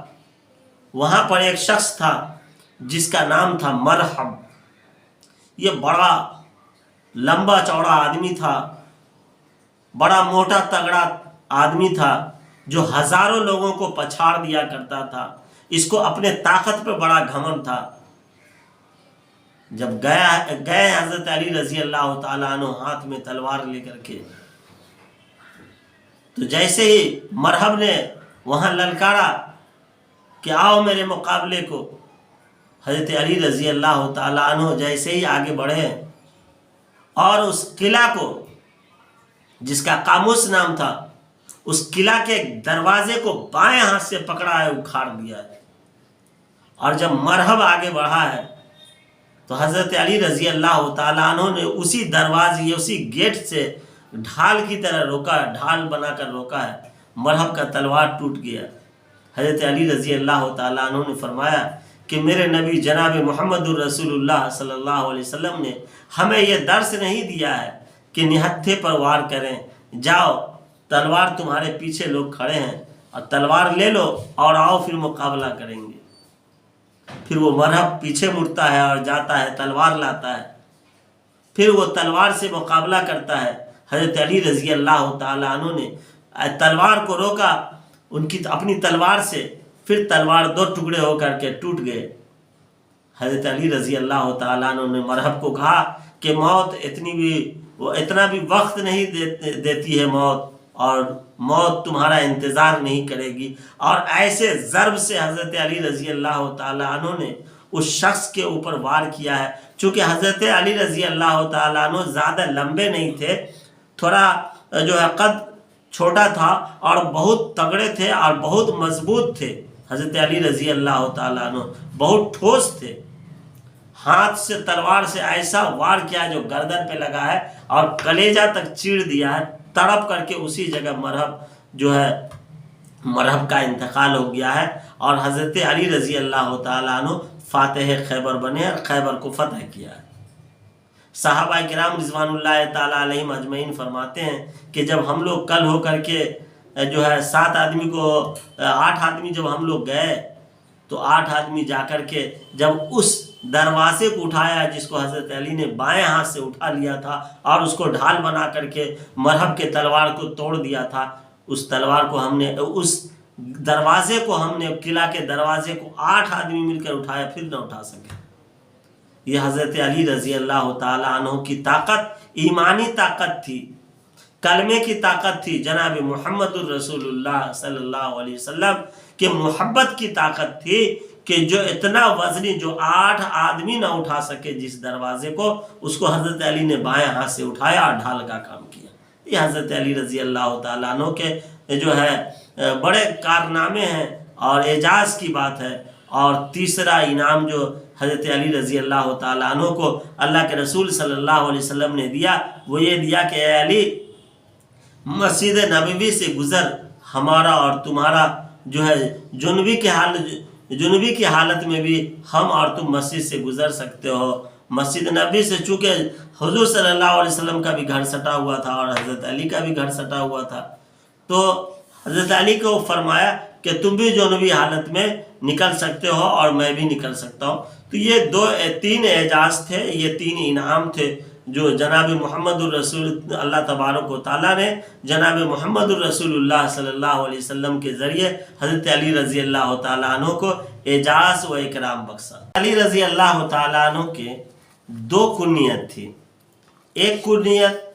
وہاں پر ایک شخص تھا جس کا نام تھا مرحب. یہ بڑا لمبا چوڑا آدمی تھا، بڑا موٹا تگڑا آدمی تھا جو ہزاروں لوگوں کو پچھاڑ دیا کرتا تھا. اس کو اپنے طاقت پہ بڑا گھمنڈ تھا. جب گئے حضرت علی رضی اللہ تعالیٰ عنہ ہاتھ میں تلوار لے کر کے، تو جیسے ہی مرحب نے وہاں للکارا کہ آؤ میرے مقابلے کو، حضرت علی رضی اللہ تعالیٰ عنہ جیسے ہی آگے بڑھے اور اس قلعہ کو، جس کا قاموس نام تھا، اس قلعہ کے دروازے کو بائیں ہاتھ سے پکڑا ہے، اکھاڑ دیا ہے. اور جب مرحب آگے بڑھا ہے تو حضرت علی رضی اللہ تعالیٰ عنہ نے اسی دروازے، اسی گیٹ سے ڈھال کی طرح روکا، ڈھال بنا کر روکا ہے. مرحب کا تلوار ٹوٹ گیا. حضرت علی رضی اللہ تعالیٰ عنہ نے فرمایا کہ میرے نبی جناب محمد الرسول اللہ صلی اللہ علیہ وسلم نے ہمیں یہ درس نہیں دیا ہے کہ نہتھے پر وار کریں. جاؤ، تلوار تمہارے پیچھے لوگ کھڑے ہیں اور تلوار لے لو اور آؤ پھر مقابلہ کریں گے. پھر وہ مرحب پیچھے مڑتا ہے اور جاتا ہے، تلوار لاتا ہے. پھر وہ تلوار سے مقابلہ کرتا ہے. حضرت علی رضی اللہ تعالیٰ عنہ نے تلوار کو روکا ان کی اپنی تلوار سے، پھر تلوار دو ٹکڑے ہو کر کے ٹوٹ گئے. حضرت علی رضی اللہ تعالیٰ عنہ نے مرحب کو کہا کہ موت اتنا بھی وقت نہیں دیتی ہے موت، اور موت تمہارا انتظار نہیں کرے گی. اور ایسے ضرب سے حضرت علی رضی اللہ تعالیٰ عنہ نے اس شخص کے اوپر وار کیا ہے. چونکہ حضرت علی رضی اللہ تعالیٰ عنہ زیادہ لمبے نہیں تھے، تھوڑا جو ہے قد چھوٹا تھا اور بہت تگڑے تھے اور بہت مضبوط تھے. حضرت علی رضی اللہ تعالیٰ عنہ بہت ٹھوس تھے. ہاتھ سے تلوار سے ایسا وار کیا جو گردن پہ لگا ہے اور کلیجہ تک چیر دیا ہے، تڑپ کر کے اسی جگہ مرہب کا انتقال ہو گیا ہے. اور حضرت علی رضی اللہ تعالیٰ عنہ فاتح خیبر بنے اور خیبر کو فتح کیا ہے. صحابہ کرام رضوان اللہ تعالیٰ علیہم اجمعین فرماتے ہیں کہ جب ہم لوگ کل ہو کر کے جو ہے 8 آدمی جب ہم لوگ گئے تو 8 آدمی جا کر کے جب اس دروازے کو اٹھایا جس کو حضرت علی نے بائیں ہاتھ سے اٹھا لیا تھا اور اس کو ڈھال بنا کر کے مرہب کے تلوار کو توڑ دیا تھا، اس تلوار کو ہم نے، اس دروازے کو ہم نے، قلعہ کے دروازے کو 8 آدمی مل کر اٹھایا، پھر نہ اٹھا سکے. یہ حضرت علی رضی اللہ تعالیٰ عنہ کی طاقت ایمانی طاقت تھی، کلمے کی طاقت تھی. جناب محمد الرسول اللہ صلی اللہ علیہ وسلم کے محبت کی طاقت تھی کہ جو اتنا وزنی جو 8 آدمی نہ اٹھا سکے جس دروازے کو، اس کو حضرت علی نے بائیں ہاتھ سے اٹھایا اور ڈھال کا کام کیا. یہ حضرت علی رضی اللہ تعالیٰ عنہ کے جو ہے بڑے کارنامے ہیں اور اعجاز کی بات ہے. اور تیسرا انعام جو حضرت علی رضی اللہ تعالیٰ عنہ کو اللہ کے رسول صلی اللہ علیہ وسلم نے دیا وہ یہ دیا کہ اے علی، مسجد نبوی سے گزر، ہمارا اور تمہارا جو ہے جنوبی کی حالت میں بھی ہم اور تم مسجد سے گزر سکتے ہو. مسجد نبوی سے چونکہ حضور صلی اللہ علیہ وسلم کا بھی گھر سٹا ہوا تھا اور حضرت علی کا بھی گھر سٹا ہوا تھا، تو حضرت علی کو فرمایا کہ تم بھی جنوبی حالت میں نکل سکتے ہو اور میں بھی نکل سکتا ہوں. تو یہ 3 اعجاز تھے، یہ 3 انعام تھے جو جناب محمد الرسول اللہ تبارک و تعالیٰ نے جناب محمد الرسول اللہ صلی اللہ علیہ وسلم کے ذریعے حضرت علی رضی اللہ تعالیٰ عنہ کو اعجاز و اکرام بخشا. علی رضی اللہ تعالیٰ عنہ کے 2 کنیت تھی. ایک کنیت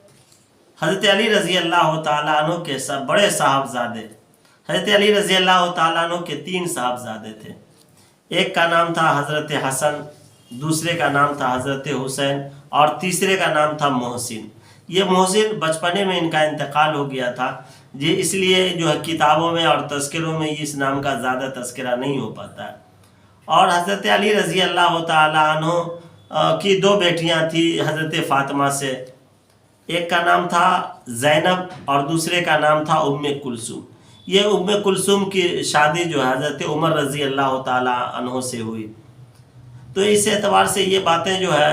حضرت علی رضی اللہ تعالیٰ عنہ کے سب بڑے صاحبزادے، حضرت علی رضی اللہ تعالیٰ عنہ کے 3 صاحبزادے تھے. ایک کا نام تھا حضرت حسن، دوسرے کا نام تھا حضرت حسین اور تیسرے کا نام تھا محسن. یہ محسن بچپنے میں ان کا انتقال ہو گیا تھا جی، اس لیے جو ہے کتابوں میں اور تذکروں میں اس نام کا زیادہ تذکرہ نہیں ہو پاتا ہے. اور حضرت علی رضی اللہ تعالیٰ عنہ کی 2 بیٹیاں تھیں حضرت فاطمہ سے. ایک کا نام تھا زینب اور دوسرے کا نام تھا ام کلثوم. یہ ام کلثوم کی شادی جو ہے حضرت عمر رضی اللہ تعالیٰ عنہ سے ہوئی. تو اس اعتبار سے یہ باتیں جو ہے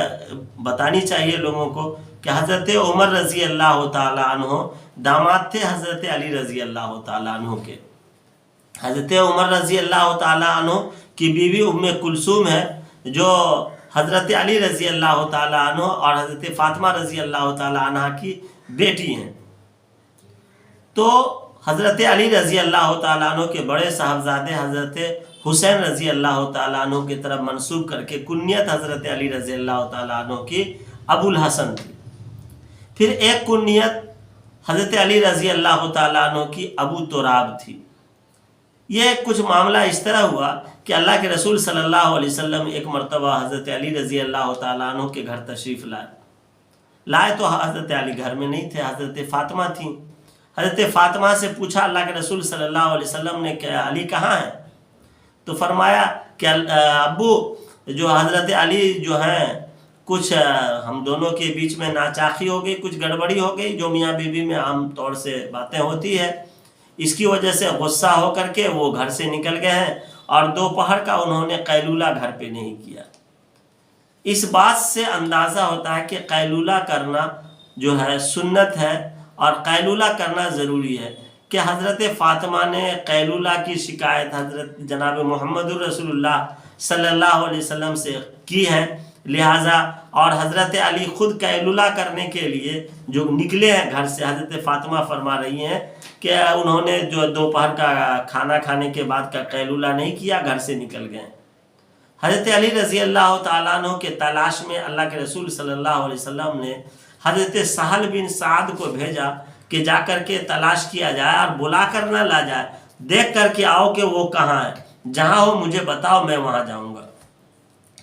بتانی چاہیے لوگوں کو کہ حضرت عمر رضی اللہ تعالیٰ عنہ داماد تھے حضرت علی رضی اللہ تعالیٰ عنہ کے. حضرت عمر رضی اللہ تعالیٰ عنہ کی بیوی ام کلثوم ہے جو حضرت علی رضی اللہ تعالیٰ عنہ اور حضرت فاطمہ رضی اللہ تعالیٰ عنہ کی بیٹی ہیں. تو حضرت علی رضی اللہ تعالیٰ عنہ کے بڑے صاحبزادے حضرت حسین رضی اللہ تعالیٰ عنہ کی طرف منسوب کر کے کنیت حضرت علی رضی اللہ تعالیٰ عنہ کی ابو الحسن تھی. پھر ایک کنیت حضرت علی رضی اللہ تعالیٰ عنہ کی ابو تراب تھی. یہ کچھ معاملہ اس طرح ہوا کہ اللہ کے رسول صلی اللہ علیہ وسلم ایک مرتبہ حضرت علی رضی اللہ تعالیٰ عنہ کے گھر تشریف لائے تو حضرت علی گھر میں نہیں تھے، حضرت فاطمہ تھیں. حضرت فاطمہ سے پوچھا اللہ کے رسول صلی اللہ علیہ وسلم نے کہ علی کہاں ہے؟ تو فرمایا کہ ابو جو حضرت علی جو ہیں کچھ ہم دونوں کے بیچ میں ناچاخی ہو گئی، کچھ گڑبڑی ہو گئی جو میاں بیوی میں عام طور سے باتیں ہوتی ہے، اس کی وجہ سے غصہ ہو کر کے وہ گھر سے نکل گئے ہیں اور دوپہر کا انہوں نے قیلولہ گھر پہ نہیں کیا. اس بات سے اندازہ ہوتا ہے کہ قیلولہ کرنا جو ہے سنت ہے اور قیلولہ کرنا ضروری ہے کہ حضرت فاطمہ نے قیلولہ کی شکایت حضرت جناب محمد الرسول اللہ صلی اللہ علیہ وسلم سے کی ہے، لہٰذا اور حضرت علی خود قیلولہ کرنے کے لیے جو نکلے ہیں گھر سے، حضرت فاطمہ فرما رہی ہیں کہ انہوں نے جو دوپہر کا کھانا کھانے کے بعد کا قیلولہ نہیں کیا، گھر سے نکل گئے. حضرت علی رضی اللہ تعالیٰ عنہ کے تلاش میں اللہ کے رسول صلی اللہ علیہ وسلم نے حضرت سہل بن سعد کو بھیجا کہ جا کر کے تلاش کیا جائے اور بلا کر نہ لا جائے، دیکھ کر کے آؤ کہ وہ کہاں ہے، جہاں ہو مجھے بتاؤ میں وہاں جاؤں گا.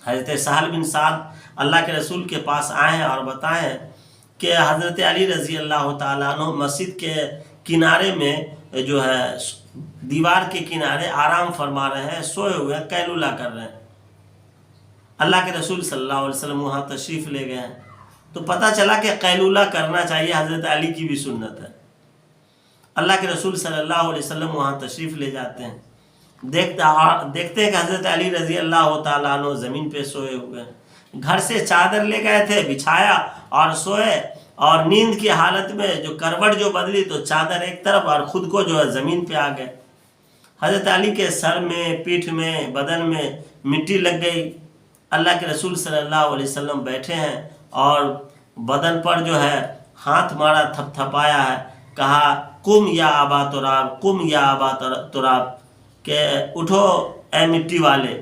حضرت سہل بن سعد اللہ کے رسول کے پاس آئے ہیں اور بتائیں کہ حضرت علی رضی اللہ تعالیٰ عنہ مسجد کے کنارے میں جو ہے دیوار کے کنارے آرام فرما رہے ہیں، سوئے ہوئے قیلولہ کر رہے ہیں۔ اللہ کے رسول صلی اللہ علیہ وسلم وہاں تشریف لے گئے ہیں، تو پتہ چلا کہ قیلولہ کرنا چاہیے، حضرت علی کی بھی سنت ہے۔ اللہ کے رسول صلی اللہ علیہ وسلم وہاں تشریف لے جاتے ہیں، دیکھتے ہیں کہ حضرت علی رضی اللہ تعالیٰ عنہ زمین پہ سوئے ہوئے ہیں۔ گھر سے چادر لے گئے تھے، بچھایا اور سوئے، اور نیند کی حالت میں جو کروٹ جو بدلی تو چادر ایک طرف اور خود کو جو ہے زمین پہ آ گئے۔ حضرت علی کے سر میں، پیٹھ میں، بدن میں مٹی لگ گئی۔ اللہ کے رسول صلی اللہ علیہ وسلم بیٹھے ہیں اور بدن پر جو ہے ہاتھ مارا، تھپ تھپایا ہے، کہا قم یا ابا تراب، قم یا ابا تراب، کہ اٹھو اے مٹی والے۔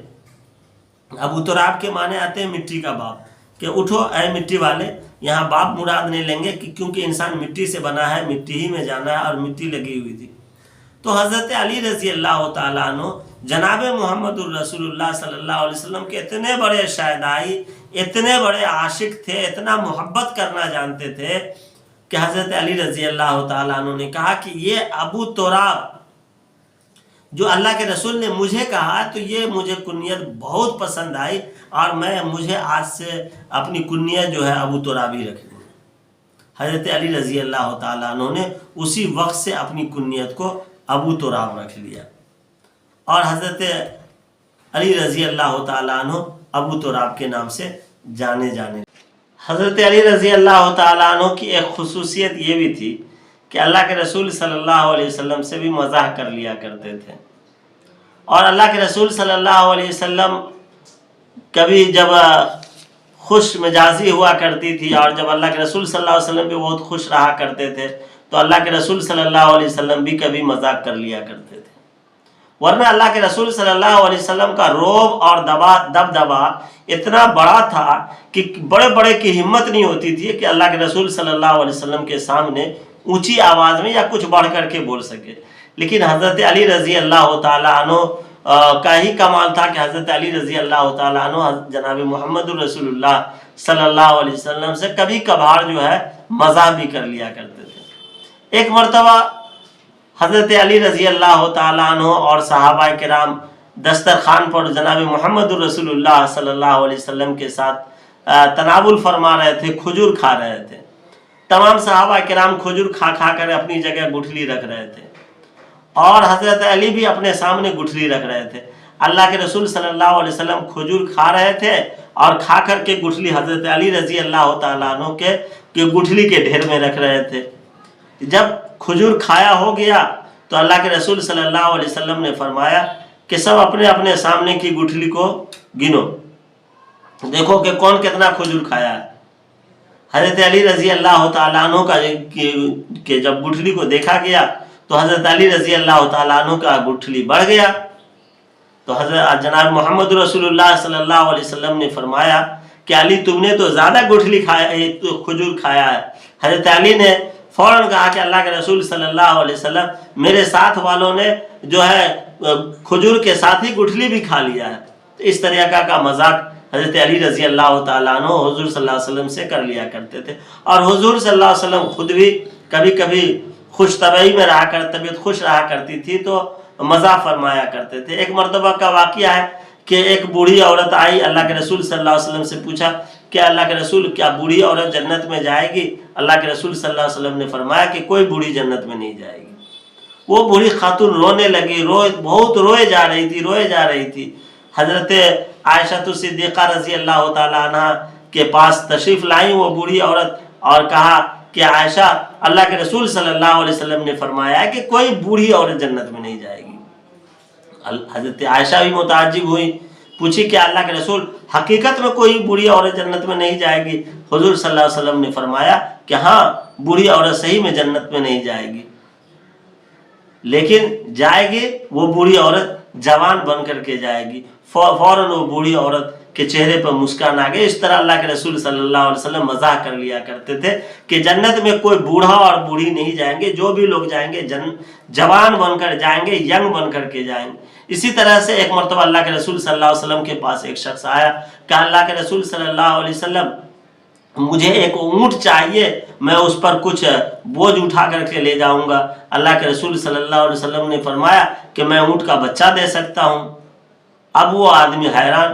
ابو تراب کے معنی آتے ہیں مٹی کا باپ، کہ اٹھو اے مٹی والے۔ یہاں باپ مراد نہیں لیں گے کیونکہ انسان مٹی سے بنا ہے، مٹی ہی میں جانا ہے، اور مٹی لگی ہوئی تھی۔ تو حضرت علی رضی اللہ تعالیٰ عنہ جناب محمد الرسول اللہ صلی اللہ علیہ وسلم کے اتنے بڑے شہدائی، اتنے بڑے عاشق تھے، اتنا محبت کرنا جانتے تھے کہ حضرت علی رضی اللہ تعالیٰ عنہ نے کہا کہ یہ ابو تراب جو اللہ کے رسول نے مجھے کہا تو یہ مجھے کنیت بہت پسند آئی، اور مجھے آج سے اپنی کنیت جو ہے ابو تراب ہی رکھنی ہے۔ حضرت علی رضی اللہ تعالیٰ عنہ نے اسی وقت سے اپنی کنیت کو ابو تراب رکھ لیا، اور حضرت علی رضی اللہ تعالیٰ عنہ ابو تراب کے نام سے جانے۔ حضرت علی رضی اللہ تعالیٰ عنہ کی ایک خصوصیت یہ بھی تھی کہ اللہ کے رسول صلی اللہ علیہ وسلم سے بھی مزاح کر لیا کرتے تھے، اور اللہ کے رسول صلی اللہ علیہ وسلم کبھی جب خوش مزاجی ہوا کرتی تھی، اور جب اللہ کے رسول صلی اللہ علیہ وسلم بھی بہت خوش رہا کرتے تھے تو اللہ کے رسول صلی اللہ علیہ وسلم بھی کبھی مذاق کر لیا کرتے تھے۔ ورنہ اللہ کے رسول صلی اللہ علیہ وسلم کا روب اور دبدبا اتنا بڑا تھا کہ بڑے بڑے کی ہمت نہیں ہوتی تھی کہ اللہ کے رسول صلی اللہ علیہ وسلم کے سامنے اونچی آواز میں یا کچھ بڑھ کر کے بول سکے۔ لیکن حضرت علی رضی اللہ تعالیٰ عنہ کا ہی کمال تھا کہ حضرت علی رضی اللہ تعالیٰ عنہ جناب محمد الرسول اللہ صلی اللہ علیہ وسلم سے کبھی کبھار جو ہے مزاح بھی کر لیا کرتے تھے۔ ایک مرتبہ حضرت علی رضی اللہ تعالیٰ عنہ اور صحابہ کرام دسترخوان پر جناب محمد الرسول اللہ صلی اللہ علیہ وسلم کے ساتھ تناول فرما رہے تھے، کھجور کھا رہے تھے۔ تمام صحابہ کرام کھجور کھا کر اپنی جگہ گٹھلی رکھ رہے تھے، اور حضرت علی بھی اپنے سامنے گٹھلی رکھ رہے تھے۔ اللہ کے رسول صلی اللہ علیہ وسلم کھجور کھا رہے تھے اور کھا کر کے گٹھلی حضرت علی رضی اللہ تعالیٰ عنہ کے گٹھلی کے ڈھیر میں رکھ رہے تھے۔ جب کھجور کھایا ہو گیا تو اللہ کے رسول صلی اللہ علیہ وسلم نے فرمایا کہ سب اپنے اپنے سامنے کی گٹھلی کو گنو، دیکھو کہ کون کتنا کھجور کھایا ہے۔ حضرت علی رضی اللہ تعالیٰ عنہ کا کہ جب گٹھلی کو دیکھا گیا تو حضرت علی رضی اللہ تعالیٰ عنہ کا گٹھلی بڑھ گیا، تو حضرت جناب محمد رسول اللہ صلی اللہ علیہ وسلم نے فرمایا کہ علی تم نے تو زیادہ گٹھلی کھجور کھایا ہے۔ حضرت علی نے فوراً کہا کہ اللہ کے رسول صلی اللہ علیہ وسلم میرے ساتھ والوں نے جو ہے کھجور کے ساتھ ہی گٹھلی بھی کھا لیا ہے۔ تو اس طریقہ کا مذاق حضرت علی رضی اللہ تعالیٰ عنہ حضور صلی اللہ علیہ وسلم سے کر لیا کرتے تھے، اور حضور صلی اللہ علیہ وسلم خود بھی کبھی کبھی خوش طبعی میں رہا کر طبیعت خوش رہا کرتی تھی تو مزاح فرمایا کرتے تھے۔ ایک مرتبہ کا واقعہ ہے کہ ایک بوڑھی عورت آئی، اللہ کے رسول صلی اللہ علیہ وسلم سے پوچھا کہ اللہ کے رسول کیا بوڑھی عورت جنت میں جائے گی؟ اللہ کے رسول صلی اللہ علیہ وسلم نے فرمایا کہ کوئی بوڑھی جنت میں نہیں جائے گی۔ وہ بوڑھی خاتون رونے لگی، بہت روئے جا رہی تھی۔ حضرت عائشہ صدیقہ رضی اللہ تعالیٰ عنہ کے پاس تشریف لائیں وہ بوڑھی عورت، اور کہا کہ عائشہ اللہ کے رسول صلی اللہ علیہ وسلم نے فرمایا ہے کہ کوئی بوڑھی عورت جنت میں نہیں جائے گی۔ حضرت عائشہ بھی متعجب ہوئی، پوچھی کہ اللہ کے رسول حقیقت میں کوئی بوڑھی عورت جنت میں نہیں جائے گی؟ حضور صلی اللہ علیہ وسلم نے فرمایا کہ ہاں بوڑھی عورت صحیح میں جنت میں نہیں جائے گی، لیکن جائے گی وہ بوڑھی عورت جوان بن کر کے جائے گی۔ فوراً وہ بوڑھی عورت کے چہرے پر مسکان آ گئی۔ اس طرح اللہ کے رسول صلی اللہ علیہ وسلم مزاح کر لیا کرتے تھے کہ جنت میں کوئی بوڑھا اور بوڑھی نہیں جائیں گے، جو بھی لوگ جائیں گے جوان بن کر جائیں گے، ینگ بن کر کے جائیں گے۔ اسی طرح سے ایک مرتبہ اللہ کے رسول صلی اللہ علیہ وسلم کے پاس ایک شخص آیا کہ اللہ کے رسول صلی اللہ علیہ وسلم مجھے ایک اونٹ چاہیے، میں اس پر کچھ بوجھ اٹھا کر کے لے جاؤں گا۔ اللہ کے رسول صلی اللہ علیہ وسلم نے فرمایا کہ میں اونٹ کا بچہ دے سکتا ہوں۔ اب وہ آدمی حیران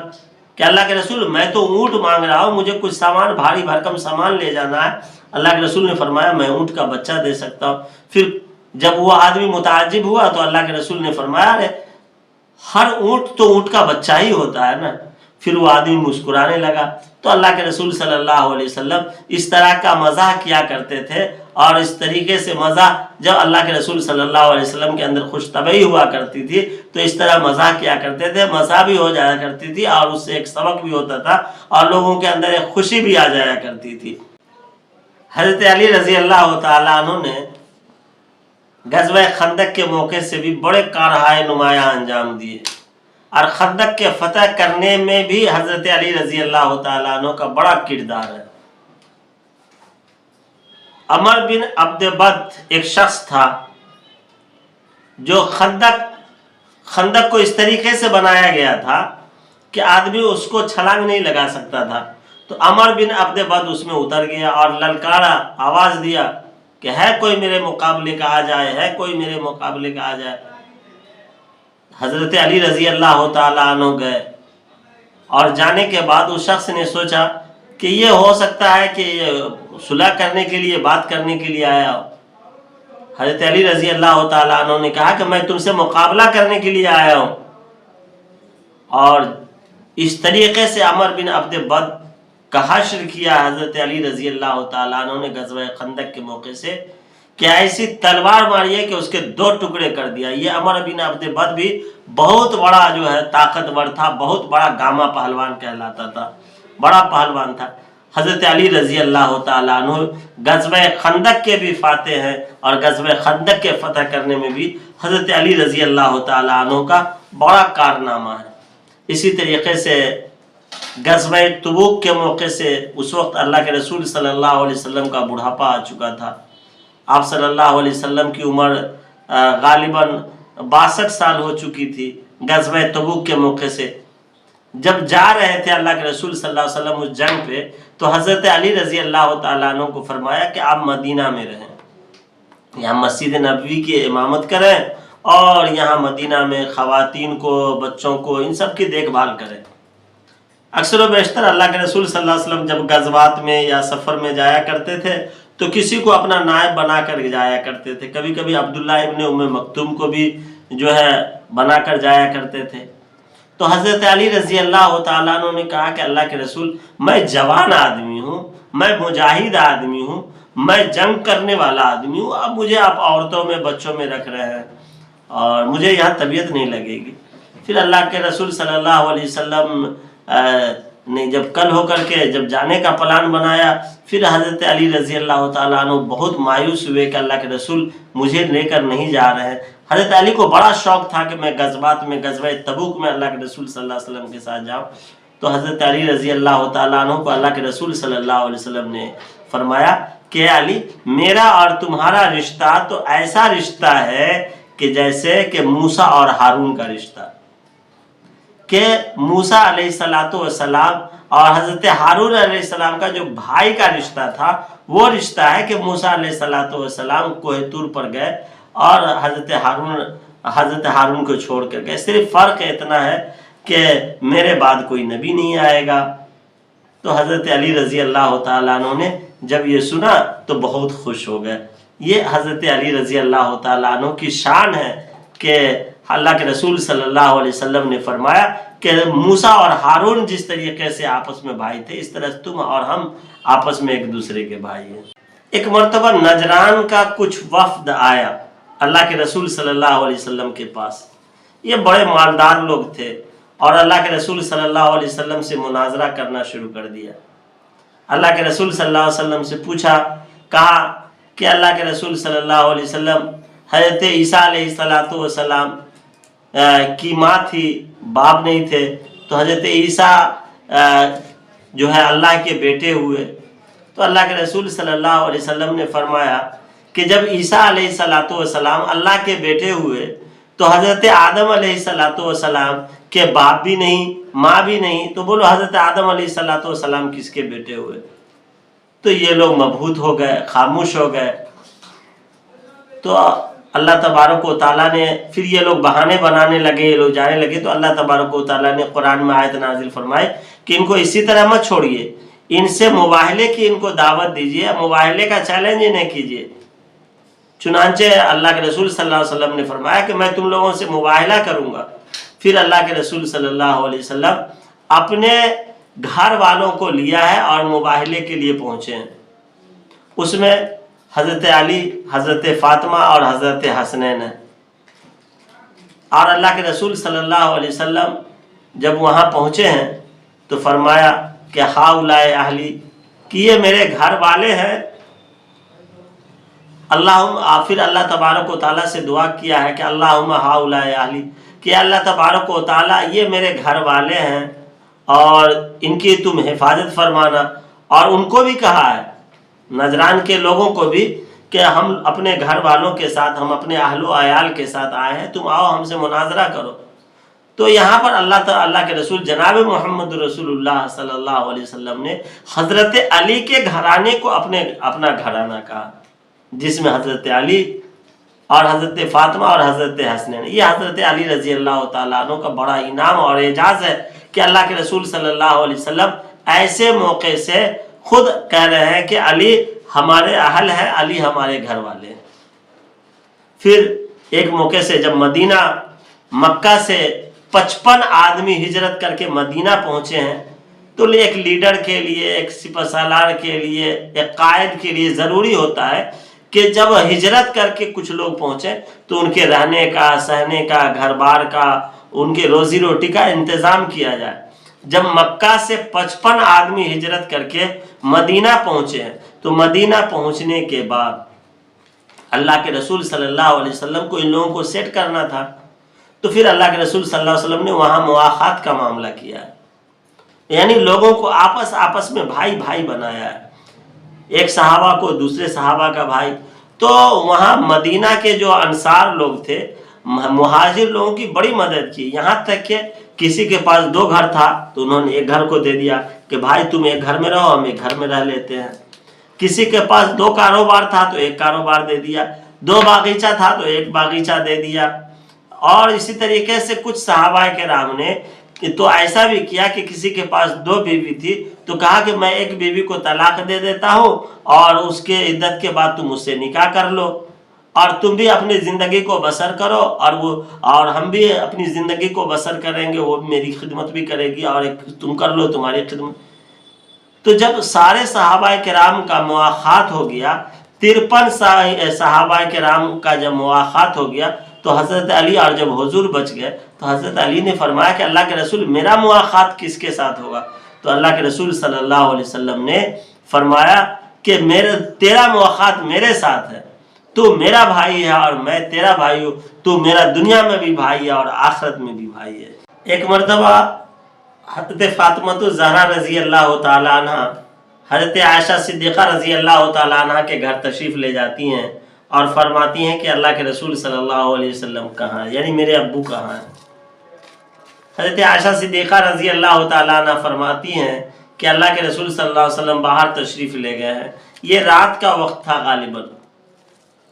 کہ اللہ کے رسول میں تو اونٹ مانگ رہا ہوں، مجھے کچھ سامان بھاری بھرکم سامان لے جانا ہے۔ اللہ کے رسول نے فرمایا میں اونٹ کا بچہ دے سکتا ہوں۔ پھر جب وہ آدمی متعجب ہوا تو اللہ کے رسول نے فرمایا ارے ہر اونٹ تو اونٹ کا بچہ ہی ہوتا ہے نا۔ پھر وہ آدمی مسکرانے لگا۔ تو اللہ کے رسول صلی اللہ علیہ وسلم اس طرح کا مزاح کیا کرتے تھے، اور اس طریقے سے مزاح جب اللہ کے رسول صلی اللہ علیہ وسلم کے اندر خوش طبعی ہوا کرتی تھی تو اس طرح مزاح کیا کرتے تھے، مزاح بھی ہو جایا کرتی تھی اور اس سے ایک سبق بھی ہوتا تھا اور لوگوں کے اندر ایک خوشی بھی آ جایا کرتی تھی۔ حضرت علی رضی اللہ تعالیٰ عنہ نے غزوہ خندق کے موقع سے بھی بڑے کارہائے نمایاں انجام دیے، اور خندق کے فتح کرنے میں بھی حضرت علی رضی اللہ تعالیٰ عنہ کا بڑا کردار ہے۔ عمر بن عبد بد ایک شخص تھا جو خندق کو اس طریقے سے بنایا گیا تھا کہ آدمی اس کو چھلانگ نہیں لگا سکتا تھا، تو عمر بن عبد بد اس میں اتر گیا اور للکارا، آواز دیا کہ ہے کوئی میرے مقابلے کا آ جائے، ہے کوئی میرے مقابلے کا آ جائے۔ حضرت علی رضی اللہ تعالیٰ عنہ گئے، اور جانے کے بعد اس شخص نے سوچا کہ یہ ہو سکتا ہے کہ یہ صلح کرنے کے لیے، بات کرنے کے لیے آیا ہو۔ حضرت علی رضی اللہ تعالیٰ عنہ نے کہا کہ میں تم سے مقابلہ کرنے کے لیے آیا ہوں، اور اس طریقے سے عمر بن عبد بد کا حشر کیا حضرت علی رضی اللہ تعالیٰ عنہ نے غزوہ خندق کے موقع سے کہ ایسی تلوار ماری ہے کہ اس کے 2 ٹکڑے کر دیا۔ یہ عمر بن عبد بد بھی بہت بڑا جو ہے طاقتور تھا، بہت بڑا گاما پہلوان کہلاتا تھا، بڑا پہلوان تھا۔ حضرت علی رضی اللہ تعالیٰ عنہ غزوہ خندق کے بھی فاتح ہیں، اور غزوہ خندق کے فتح کرنے میں بھی حضرت علی رضی اللہ تعالیٰ عنہ کا بڑا کارنامہ ہے۔ اسی طریقے سے غزوہ تبوک کے موقع سے اس وقت اللہ کے رسول صلی اللہ علیہ وسلم کا بڑھاپا آ چکا تھا۔ آپ صلی اللہ علیہ وسلم کی عمر غالباً 62 سال ہو چکی تھی۔ غزوہ تبوک کے موقع سے جب جا رہے تھے اللہ کے رسول صلی اللہ علیہ وسلم اس جنگ پہ، تو حضرت علی رضی اللہ تعالیٰ عنہ کو فرمایا کہ آپ مدینہ میں رہیں، یہاں مسجد نبوی کی امامت کریں، اور یہاں مدینہ میں خواتین کو، بچوں کو، ان سب کی دیکھ بھال کریں۔ اکثر و بیشتر اللہ کے رسول صلی اللہ علیہ وسلم جب غزوات میں یا سفر میں جایا کرتے تھے تو کسی کو اپنا نائب بنا کر جایا کرتے تھے۔ کبھی کبھی عبداللہ ابن ام مکتوم کو بھی جو ہے بنا کر جایا کرتے تھے۔ تو حضرت علی رضی اللہ تعالیٰ عنہ نے کہا کہ اللہ کے رسول میں جوان آدمی ہوں، میں مجاہد آدمی ہوں، میں جنگ کرنے والا آدمی ہوں، اب مجھے آپ عورتوں میں، بچوں میں رکھ رہے ہیں اور مجھے یہاں طبیعت نہیں لگے گی۔ پھر اللہ کے رسول صلی اللہ علیہ وسلم نے جب کل ہو کر کے جب جانے کا پلان بنایا، پھر حضرت علی رضی اللہ تعالیٰ عنہ بہت مایوس ہوئے کہ اللہ کے رسول مجھے لے کر نہیں جا رہے ہیں۔ حضرت علی کو بڑا شوق تھا کہ میں غزوات میں، غزوہ تبوک میں اللہ کے رسول صلی اللہ علیہ وسلم کے ساتھ جاؤں۔ تو حضرت علی رضی اللہ تعالیٰ عنہ کو اللہ کے رسول صلی اللہ علیہ وسلم نے فرمایا کہ علی، میرا اور تمہارا رشتہ تو ایسا رشتہ ہے کہ جیسے کہ موسیٰ اور ہارون کا رشتہ، کہ موسیٰ علیہ السلام اور حضرت ہارون علیہ السلام کا جو بھائی کا رشتہ تھا، وہ رشتہ ہے کہ موسیٰ علیہ السلام کوہ طور پر گئے اور حضرت ہارون کو چھوڑ کر گئے، صرف فرق اتنا ہے کہ میرے بعد کوئی نبی نہیں آئے گا۔ تو حضرت علی رضی اللہ تعالیٰ عنہ نے جب یہ سنا تو بہت خوش ہو گئے۔ یہ حضرت علی رضی اللہ تعالیٰ عنہ کی شان ہے کہ اللہ کے رسول صلی اللہ علیہ وسلم نے فرمایا کہ موسیٰ اور ہارون جس طریقے سے آپس میں بھائی تھے، اس طرح تم اور ہم آپس میں ایک دوسرے کے بھائی ہیں۔ ایک مرتبہ نجران کا کچھ وفد آیا اللہ کے رسول صلی اللہ علیہ وسلم کے پاس۔ یہ بڑے مالدار لوگ تھے اور اللہ کے رسول صلی اللہ علیہ وسلم سے مناظرہ کرنا شروع کر دیا۔ اللہ کے رسول صلی اللہ علیہ وسلم سے پوچھا، کہا کہ اللہ کے رسول صلی اللہ علیہ وسلم حضرت عیسیٰ علیہ السلام کی ماں تھی، باپ نہیں تھے، تو حضرت عیسیٰ جو ہے اللہ کے بیٹے ہوئے۔ تو اللہ کے رسول صلی اللہ علیہ وسلم نے فرمایا کہ جب عیسیٰ علیہ السلام اللہ کے بیٹے ہوئے تو حضرت آدم علیہ السلام کے باپ بھی نہیں ماں بھی نہیں، تو بولو حضرت آدم علیہ السلام کس کے بیٹے ہوئے؟ تو یہ لوگ مبہوت ہو گئے، خاموش ہو گئے۔ تو اللہ تبارک و تعالیٰ نے پھر یہ لوگ بہانے بنانے لگے، یہ لوگ جانے لگے، تو اللہ تبارک و تعالیٰ نے قرآن میں آیت نازل فرمائے کہ ان کو اسی طرح مت چھوڑیے، ان سے مباہلے کی ان کو دعوت دیجیے، مباہلے کا چیلنج انہیں کیجیے۔ چنانچہ اللہ کے رسول صلی اللہ علیہ وسلم نے فرمایا کہ میں تم لوگوں سے مباہلہ کروں گا۔ پھر اللہ کے رسول صلی اللہ علیہ وسلم اپنے گھر والوں کو لیا ہے اور مباہلے کے لیے پہنچے ہیں۔ اس میں حضرت علی، حضرت فاطمہ اور حضرت حسنین ہیں۔ اور اللہ کے رسول صلی اللہ علیہ وسلم جب وہاں پہنچے ہیں تو فرمایا کہ ہاؤلائے اہلی، کہ یہ میرے گھر والے ہیں۔ پھر اللہ تبارک و تعالیٰ سے دعا کیا ہے کہ اللہم ہاؤلائے اہلی، کہ اللہ تبارک و تعالیٰ یہ میرے گھر والے ہیں اور ان کی تم حفاظت فرمانا۔ اور ان کو بھی کہا ہے، نجران کے لوگوں کو بھی، کہ ہم اپنے گھر والوں کے ساتھ، ہم اپنے اہل و عیال کے ساتھ آئے ہیں، تم آؤ ہم سے مناظرہ کرو۔ تو یہاں پر اللہ کے رسول جناب محمد رسول اللہ صلی اللہ علیہ وسلم نے حضرت علی کے گھرانے کو اپنا گھرانہ کہا، جس میں حضرت علی اور حضرت فاطمہ اور حضرت حسنین۔ یہ حضرت علی رضی اللہ تعالیٰ عنہ کا بڑا انعام اور اعزاز ہے کہ اللہ کے رسول صلی اللہ علیہ وسلم ایسے موقع سے خود کہہ رہے ہیں کہ علی ہمارے اہل ہے، علی ہمارے گھر والے ہیں۔ پھر ایک موقع سے جب مکہ سے 55 آدمی ہجرت کر کے مدینہ پہنچے ہیں، تو ایک لیڈر کے لیے، ایک سپہ سالار کے لیے، ایک قائد کے لیے ضروری ہوتا ہے کہ جب ہجرت کر کے کچھ لوگ پہنچے تو ان کے رہنے کا، سہنے کا، گھر بار کا، ان کے روزی روٹی کا انتظام کیا جائے۔ جب مکہ سے 55 آدمی ہجرت کر کے مدینہ پہنچے ہیں، تو مدینہ پہنچنے کے بعد اللہ کے رسول صلی اللہ علیہ وسلم کو ان لوگوں کو سیٹ کرنا تھا، تو پھر اللہ کے رسول صلی اللہ علیہ وسلم نے وہاں مواخات کا معاملہ کیا ہے، یعنی لوگوں کو آپس میں بھائی بھائی بنایا ہے، ایک صحابہ کو دوسرے صحابہ کا بھائی۔ تو وہاں مدینہ کے جو انصار لوگ تھے، مہاجر لوگوں کی بڑی مدد کی، یہاں تک کہ کسی کے پاس 2 گھر تھا تو انہوں نے ایک گھر کو دے دیا کہ بھائی تم ایک گھر میں رہو، ہم ایک گھر میں رہ لیتے ہیں۔ کسی کے پاس 2 کاروبار تھا تو ایک کاروبار دے دیا، 2 باغیچہ تھا تو ایک باغیچہ دے دیا۔ اور اسی طریقے سے کچھ صحابہ کرام نے تو ایسا بھی کیا کہ کسی کے پاس 2 بیوی تھی تو کہا کہ میں ایک بیوی کو طلاق دے دیتا ہوں اور اس کے عدت کے بعد تم اس سے نکاح کر لو، اور تم بھی اپنی زندگی کو بسر کرو اور ہم بھی اپنی زندگی کو بسر کریں گے، وہ میری خدمت بھی کرے گی اور تم کر لو تمہاری خدمت۔ تو جب سارے صحابہ کرام کا مواخات ہو گیا، 53 صحابہ کرام کا جب مواخات ہو گیا، تو حضرت علی اور جب حضور بچ گئے تو حضرت علی نے فرمایا کہ اللہ کے رسول میرا مواخات کس کے ساتھ ہوگا؟ تو اللہ کے رسول صلی اللہ علیہ وسلم نے فرمایا کہ تیرا مواخات میرے ساتھ ہے، تو میرا بھائی ہے اور میں تیرا بھائی ہوں، تو میرا دنیا میں بھی بھائی ہے اور آخرت میں بھی بھائی ہے۔ ایک مرتبہ حضرت فاطمہ الزہرا رضی اللہ تعالیٰ عنہ حضرت عائشہ صدیقہ رضی اللہ تعالیٰ عنہ کے گھر تشریف لے جاتی ہیں اور فرماتی ہیں کہ اللہ کے رسول صلی اللہ علیہ وسلم کہاں ہیں، یعنی میرے ابو کہاں ہیں۔ حضرت عائشہ صدیقہ رضی اللہ تعالیٰ عنہ فرماتی ہیں کہ اللہ کے رسول صلی اللہ علیہ وسلم باہر تشریف لے گئے ہیں، یہ رات کا وقت تھا غالباً۔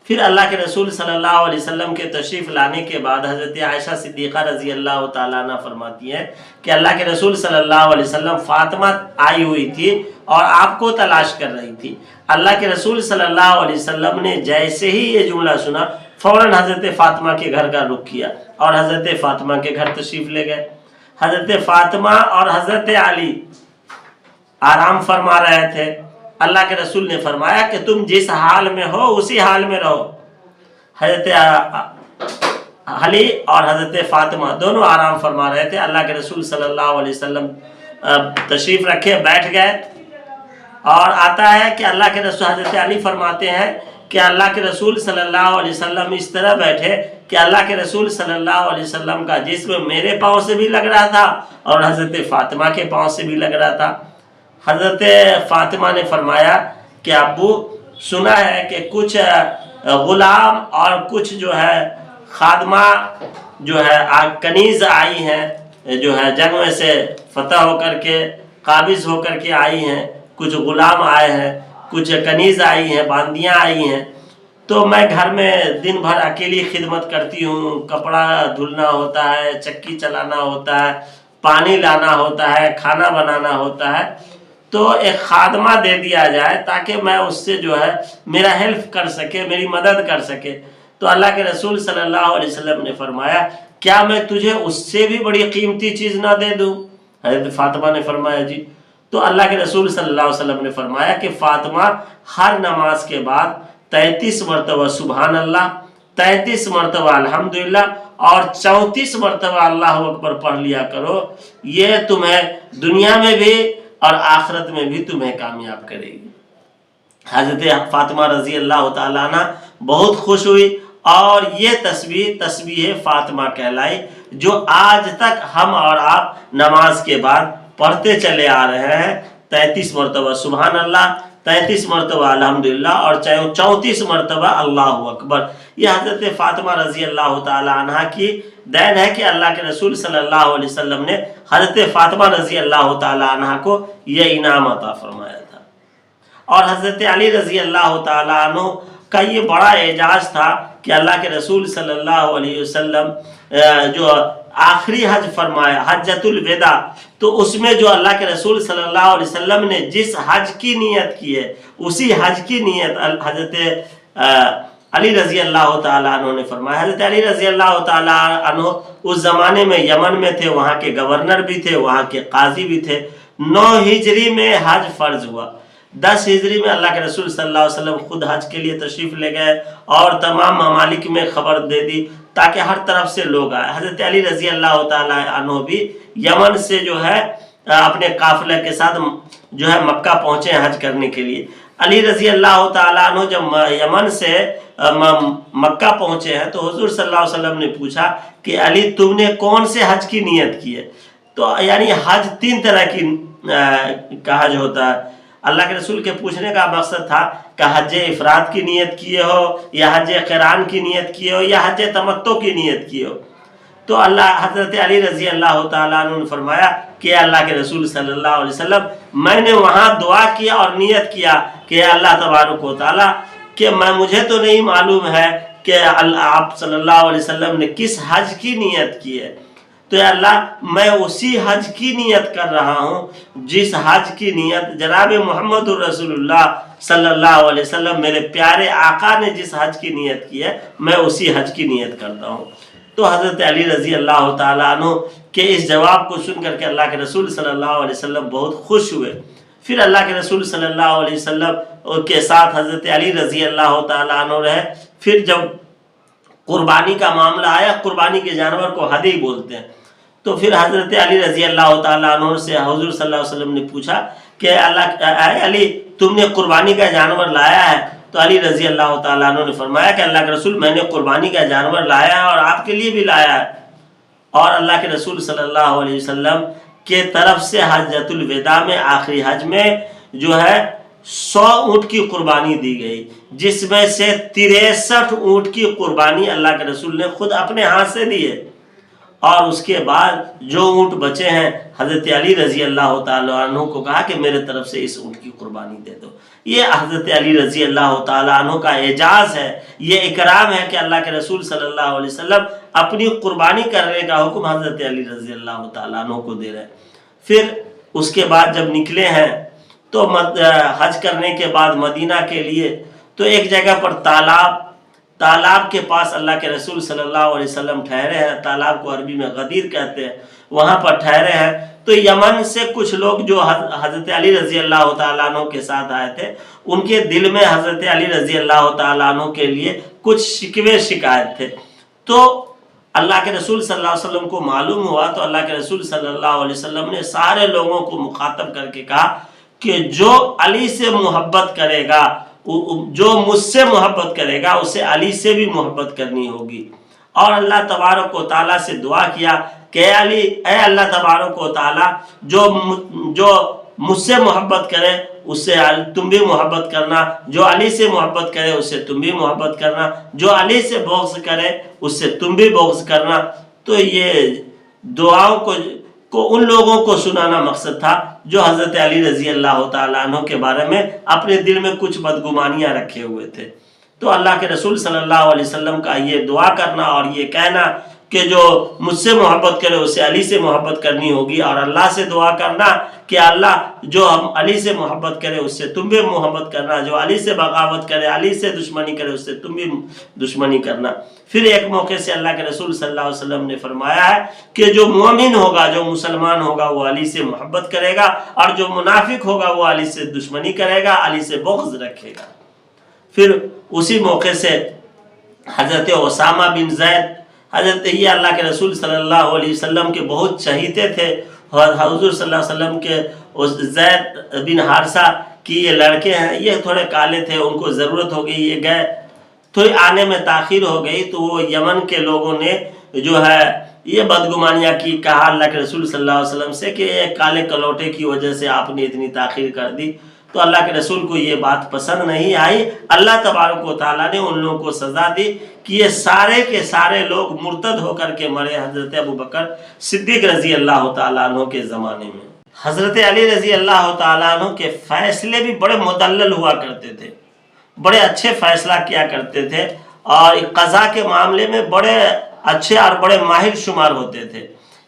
پھر اللہ کے رسول صلی اللہ علیہ وسلم کے تشریف لانے کے بعد حضرت عائشہ صدیقہ رضی اللہ تعالیٰ عنہ فرماتی ہیں کہ اللہ کے رسول صلی اللہ علیہ وسلم فاطمہ آئی ہوئی تھی اور آپ کو تلاش کر رہی تھی۔ اللہ کے رسول صلی اللہ علیہ وسلم نے جیسے ہی یہ جملہ سنا، فوراً حضرت فاطمہ کے گھر کا رخ کیا اور حضرت فاطمہ کے گھر تشریف لے گئے۔ حضرت فاطمہ اور حضرت علی آرام فرما رہے تھے۔ اللہ کے رسول نے فرمایا کہ تم جس حال میں ہو اسی حال میں رہو۔ حضرت علی اور حضرت فاطمہ دونوں آرام فرما رہے تھے۔ اللہ کے رسول صلی اللہ علیہ وسلم تشریف رکھے، بیٹھ گئے، اور آتا ہے کہ اللہ کے رسول حضرت علی فرماتے ہیں کہ اللہ کے رسول صلی اللہ علیہ وسلم اس طرح بیٹھے کہ اللہ کے رسول صلی اللہ علیہ وسلم کا جسم میرے پاؤں سے بھی لگ رہا تھا اور حضرت فاطمہ کے پاؤں سے بھی لگ رہا تھا۔ حضرت فاطمہ نے فرمایا کہ ابو سنا ہے کہ کچھ غلام اور کچھ جو ہے خادمہ جو ہے کنیز آئی ہیں، جو ہے جنگ میں سے فتح ہو کر کے قابض ہو کر کے آئی ہیں، کچھ غلام آئے ہیں، کچھ کنیز آئی ہیں، باندیاں آئی ہیں، تو میں گھر میں دن بھر اکیلی خدمت کرتی ہوں، کپڑا دھلنا ہوتا ہے، چکی چلانا ہوتا ہے، پانی لانا ہوتا ہے، کھانا بنانا ہوتا ہے، تو ایک خادمہ دے دیا جائے تاکہ میں اس سے جو ہے میرا ہیلپ کر سکے، میری مدد کر سکے۔ تو اللہ کے رسول صلی اللہ علیہ وسلم نے فرمایا کیا میں تجھے اس سے بھی بڑی قیمتی چیز نہ دے دوں؟ حضرت فاطمہ نے فرمایا جی۔ تو اللہ کے رسول صلی اللہ علیہ وسلم نے فرمایا کہ فاطمہ ہر نماز کے بعد 33 مرتبہ سبحان اللہ، 33 مرتبہ الحمدللہ اور 34 مرتبہ اللہ اکبر پڑھ لیا کرو، یہ تمہیں دنیا میں بھی اور آخرت میں بھی تمہیں کامیاب کرے گی۔ حضرت فاطمہ رضی اللہ تعالیٰ عنہ بہت خوش ہوئی اور یہ تسبیح فاطمہ کہلائی، جو آج تک ہم اور آپ نماز کے بعد پڑھتے چلے آ رہے ہیں۔ 33 مرتبہ سبحان اللہ، 33 مرتبہ الحمدللہ اور 34 مرتبہ اللہ اکبر۔ یہ حضرت فاطمہ رضی اللہ تعالی عنہ کی دین ہے کہ اللہ کے رسول صلی اللہ علیہ وسلم نے حضرت فاطمہ رضی اللہ تعالی عنہ کو یہ انعام عطا فرمایا تھا۔ اور حضرت علی رضی اللہ تعالی عنہ کا یہ بڑا اعجاز تھا کہ اللہ کے رسول صلی اللہ علیہ وسلم جو آخری حج فرمایا، حجۃ الوداع، تو اس میں جو اللہ کے رسول صلی اللہ علیہ وسلم نے جس حج کی نیت کی ہے، اسی حج کی نیت حضرت علی رضی اللہ تعالیٰ عنہ نے فرمایا۔ حضرت علی رضی اللہ تعالیٰ عنہ اس زمانے میں یمن میں تھے، وہاں کے گورنر بھی تھے، وہاں کے قاضی بھی تھے۔ 9 ہجری میں حج فرض ہوا، 10 ہجری میں اللہ کے رسول صلی اللہ علیہ وسلم خود حج کے لیے تشریف لے گئے اور تمام ممالک میں خبر دے دی تاکہ ہر طرف سے لوگ آئے۔ حضرت علی رضی اللہ تعالیٰ عنہ بھی یمن سے جو ہے اپنے قافلے کے ساتھ جو ہے مکہ پہنچے حج کرنے کے لیے۔ علی رضی اللہ تعالیٰ عنہ جب یمن سے مکہ پہنچے ہیں تو حضور صلی اللہ علیہ وسلم نے پوچھا کہ علی تم نے کون سے حج کی نیت کی ہے؟ تو یعنی حج 3 طرح کا حج ہوتا ہے۔ اللہ کے رسول کے پوچھنے کا مقصد تھا کہ حج افراد کی نیت کیے ہو یا حج قران کی نیت کیے ہو یا حج تمتع کی نیت کیے ہو۔ تو حضرت علی رضی اللہ تعالیٰ عنہ نے فرمایا کہ اللہ کے رسول صلی اللہ علیہ وسلم میں نے وہاں دعا کیا اور نیت کیا کہ اللہ تبارک و تعالیٰ کہ مجھے تو نہیں معلوم ہے کہ آپ صلی اللہ علیہ وسلم نے کس حج کی نیت کی ہے، تو یا اللہ میں اسی حج کی نیت کر رہا ہوں جس حج کی نیت جناب محمد الرسول اللہ صلی اللہ علیہ وسلم میرے پیارے آقا نے جس حج کی نیت کی ہے میں اسی حج کی نیت کرتا ہوں۔ تو حضرت علی رضی اللہ تعالیٰ عنہ کے اس جواب کو سن کر کے اللہ کے رسول صلی اللہ علیہ وسلم بہت خوش ہوئے۔ پھر اللہ کے رسول صلی اللہ علیہ وسلم کے ساتھ حضرت علی رضی اللہ تعالیٰ عنہ رہے۔ پھر جب قربانی کا معاملہ آیا، قربانی کے جانور کو ہدی بولتے ہیں، تو پھر حضرت علی رضی اللہ تعالیٰ عنہ سے حضور صلی اللہ علیہ وسلم نے پوچھا کہ اے علی تم نے قربانی کا جانور لایا ہے؟ تو علی رضی اللہ تعالیٰ عنہ نے فرمایا کہ اللہ کے رسول میں نے قربانی کا جانور لایا ہے اور آپ کے لیے بھی لایا ہے۔ اور اللہ کے رسول صلی اللہ علیہ وسلم کے طرف سے حجۃ الوداع میں آخری حج میں جو ہے 100 اونٹ کی قربانی دی گئی، جس میں سے 63 اونٹ کی قربانی اللہ کے رسول نے خود اپنے ہاتھ سے دی ہے، اور اس کے بعد جو اونٹ بچے ہیں حضرت علی رضی اللہ تعالیٰ عنہ کو کہا کہ میرے طرف سے اس اونٹ کی قربانی دے دو۔ یہ حضرت علی رضی اللہ تعالیٰ عنہ کا اعجاز ہے، یہ اکرام ہے کہ اللہ کے رسول صلی اللہ علیہ وسلم اپنی قربانی کرنے کا حکم حضرت علی رضی اللہ تعالیٰ عنہ کو دے رہے ہیں۔ پھر اس کے بعد جب نکلے ہیں تو حج کرنے کے بعد مدینہ کے لیے، تو ایک جگہ پر تالاب کے پاس اللہ کے رسول صلی اللہ علیہ وسلم ٹھہرے ہیں۔ تالاب کو عربی میں غدیر کہتے ہیں، وہاں پر ٹھہرے ہیں۔ تو یمن سے کچھ لوگ جو حضرت علی رضی اللہ تعالیٰ عنہ کے ساتھ آئے تھے، ان کے دل میں حضرت علی رضی اللہ تعالیٰ عنہ کے لیے کچھ شکوے شکایت تھے۔ تو اللہ کے رسول صلی اللہ علیہ وسلم کو معلوم ہوا، تو اللہ کے رسول صلی اللہ علیہ وسلم نے سارے لوگوں کو مخاطب کر کے کہا کہ جو علی سے محبت کرے گا، جو مجھ سے محبت کرے گا، اسے علی سے بھی محبت کرنی ہوگی۔ اور اللہ تبارک و تعالیٰ سے دعا کیا کہ اے اللہ تبارک و تعالیٰ جو مجھ سے محبت کرے اس سے تم بھی محبت کرنا، جو علی سے محبت کرے اس سے تم بھی محبت کرنا، جو علی سے بغض کرے اس سے تم بھی بغض کرنا۔ تو یہ دعاؤں کو ان لوگوں کو سنانا مقصد تھا جو حضرت علی رضی اللہ تعالیٰ عنہ کے بارے میں اپنے دل میں کچھ بدگمانیاں رکھے ہوئے تھے۔ تو اللہ کے رسول صلی اللہ علیہ وسلم کا یہ دعا کرنا اور یہ کہنا کہ جو مجھ سے محبت کرے اسے علی سے محبت کرنی ہوگی، اور اللہ سے دعا کرنا کہ اللہ جو ہم علی سے محبت کرے اس سے تم بھی محبت کرنا، جو علی سے بغاوت کرے، علی سے دشمنی کرے اس سے تم بھی دشمنی کرنا۔ پھر ایک موقع سے اللہ کے رسول صلی اللہ علیہ وسلم نے فرمایا ہے کہ جو مومن ہوگا، جو مسلمان ہوگا وہ علی سے محبت کرے گا، اور جو منافق ہوگا وہ علی سے دشمنی کرے گا، علی سے بغض رکھے گا۔ پھر اسی موقع سے حضرت اسامہ بن زید، حضرت یہ اللہ کے رسول صلی اللہ علیہ وسلم کے بہت چہیتے تھے، اور حضور صلی اللہ علیہ وسلم کے اس زید بن حارثہ کی یہ لڑکے ہیں، یہ تھوڑے کالے تھے، ان کو ضرورت ہو گئی، یہ گئے، تھوڑی آنے میں تاخیر ہو گئی، تو وہ یمن کے لوگوں نے جو ہے یہ بدگمانیاں کی، کہا اللہ کے رسول صلی اللہ علیہ وسلم سے کہ یہ کالے کلوٹے کی وجہ سے آپ نے اتنی تاخیر کر دی۔ تو اللہ کے رسول کو یہ بات پسند نہیں آئی، اللہ تبارک و تعالیٰ نے ان لوگوں کو سزا دی کہ یہ سارے کے سارے لوگ مرتد ہو کر کے مرے حضرت ابوبکر صدیق رضی اللہ تعالیٰ عنہ کے زمانے میں۔ حضرت علی رضی اللہ تعالیٰ عنہ کے فیصلے بھی بڑے مدلل ہوا کرتے تھے، بڑے اچھے فیصلہ کیا کرتے تھے، اور قضا کے معاملے میں بڑے اچھے اور بڑے ماہر شمار ہوتے تھے۔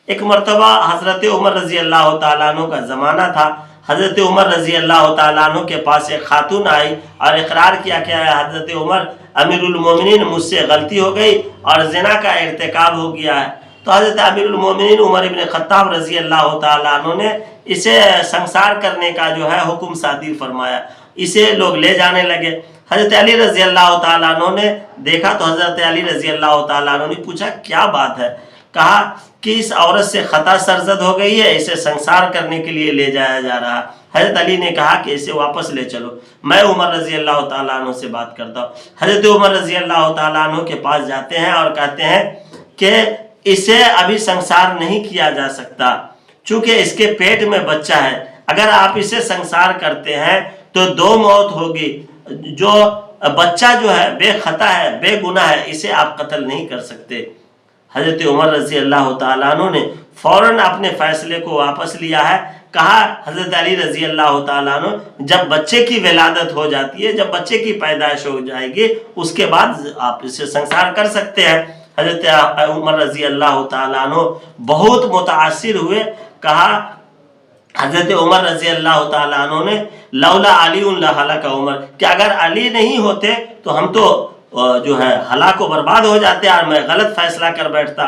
ایک مرتبہ حضرت عمر رضی اللہ تعالیٰ عنہ کا زمانہ تھا، حضرت عمر رضی اللہ تعالیٰ عنہ کے پاس ایک خاتون آئی اور اقرار کیا کہ حضرت عمر امیر المومنین مجھ سے غلطی ہو گئی اور زنا کا ارتکاب ہو گیا ہے۔ تو حضرت امیر المومنین عمر ابن خطاب رضی اللہ تعالیٰ عنہ نے اسے سنسار کرنے کا جو ہے حکم صادر فرمایا، اسے لوگ لے جانے لگے۔ حضرت علی رضی اللہ تعالیٰ عنہ نے دیکھا تو حضرت علی رضی اللہ تعالیٰ عنہ نے پوچھا کیا بات ہے؟ کہا کہ اس عورت سے خطا سرزد ہو گئی ہے، اسے سنسار کرنے کے لیے لے جایا جا رہا۔ حضرت علی نے کہا کہ اسے واپس لے چلو، میں عمر رضی اللہ تعالیٰ عنہ سے بات کرتا ہوں۔ حضرت عمر رضی اللہ تعالیٰ عنہ کے پاس جاتے ہیں اور کہتے ہیں کہ اسے ابھی سنسار نہیں کیا جا سکتا، چونکہ اس کے پیٹ میں بچہ ہے، اگر آپ اسے سنسار کرتے ہیں تو دو موت ہوگی، جو بچہ جو ہے بے خطا ہے، بے گناہ ہے، اسے آپ قتل نہیں کر سکتے۔ حضرت عمر رضی اللہ تعالیٰ عنہ نے فوراً اپنے فیصلے کو واپس لیا ہے، کہا حضرت علی رضی اللہ تعالیٰ عنہ جب بچے کی ولادت ہو جاتی ہے، جب بچے کی پیدائش ہو جائے گی اس کے بعد آپ اسے سنسار کر سکتے ہیں۔ حضرت عمر رضی اللہ تعالیٰ عنہ بہت متاثر ہوئے، کہا حضرت عمر رضی اللہ تعالیٰ عنہ نے لولا علی لہلک عمر، کہ اگر علی نہیں ہوتے تو ہم تو جو ہے ہلاک و برباد ہو جاتے اور میں غلط فیصلہ کر بیٹھتا۔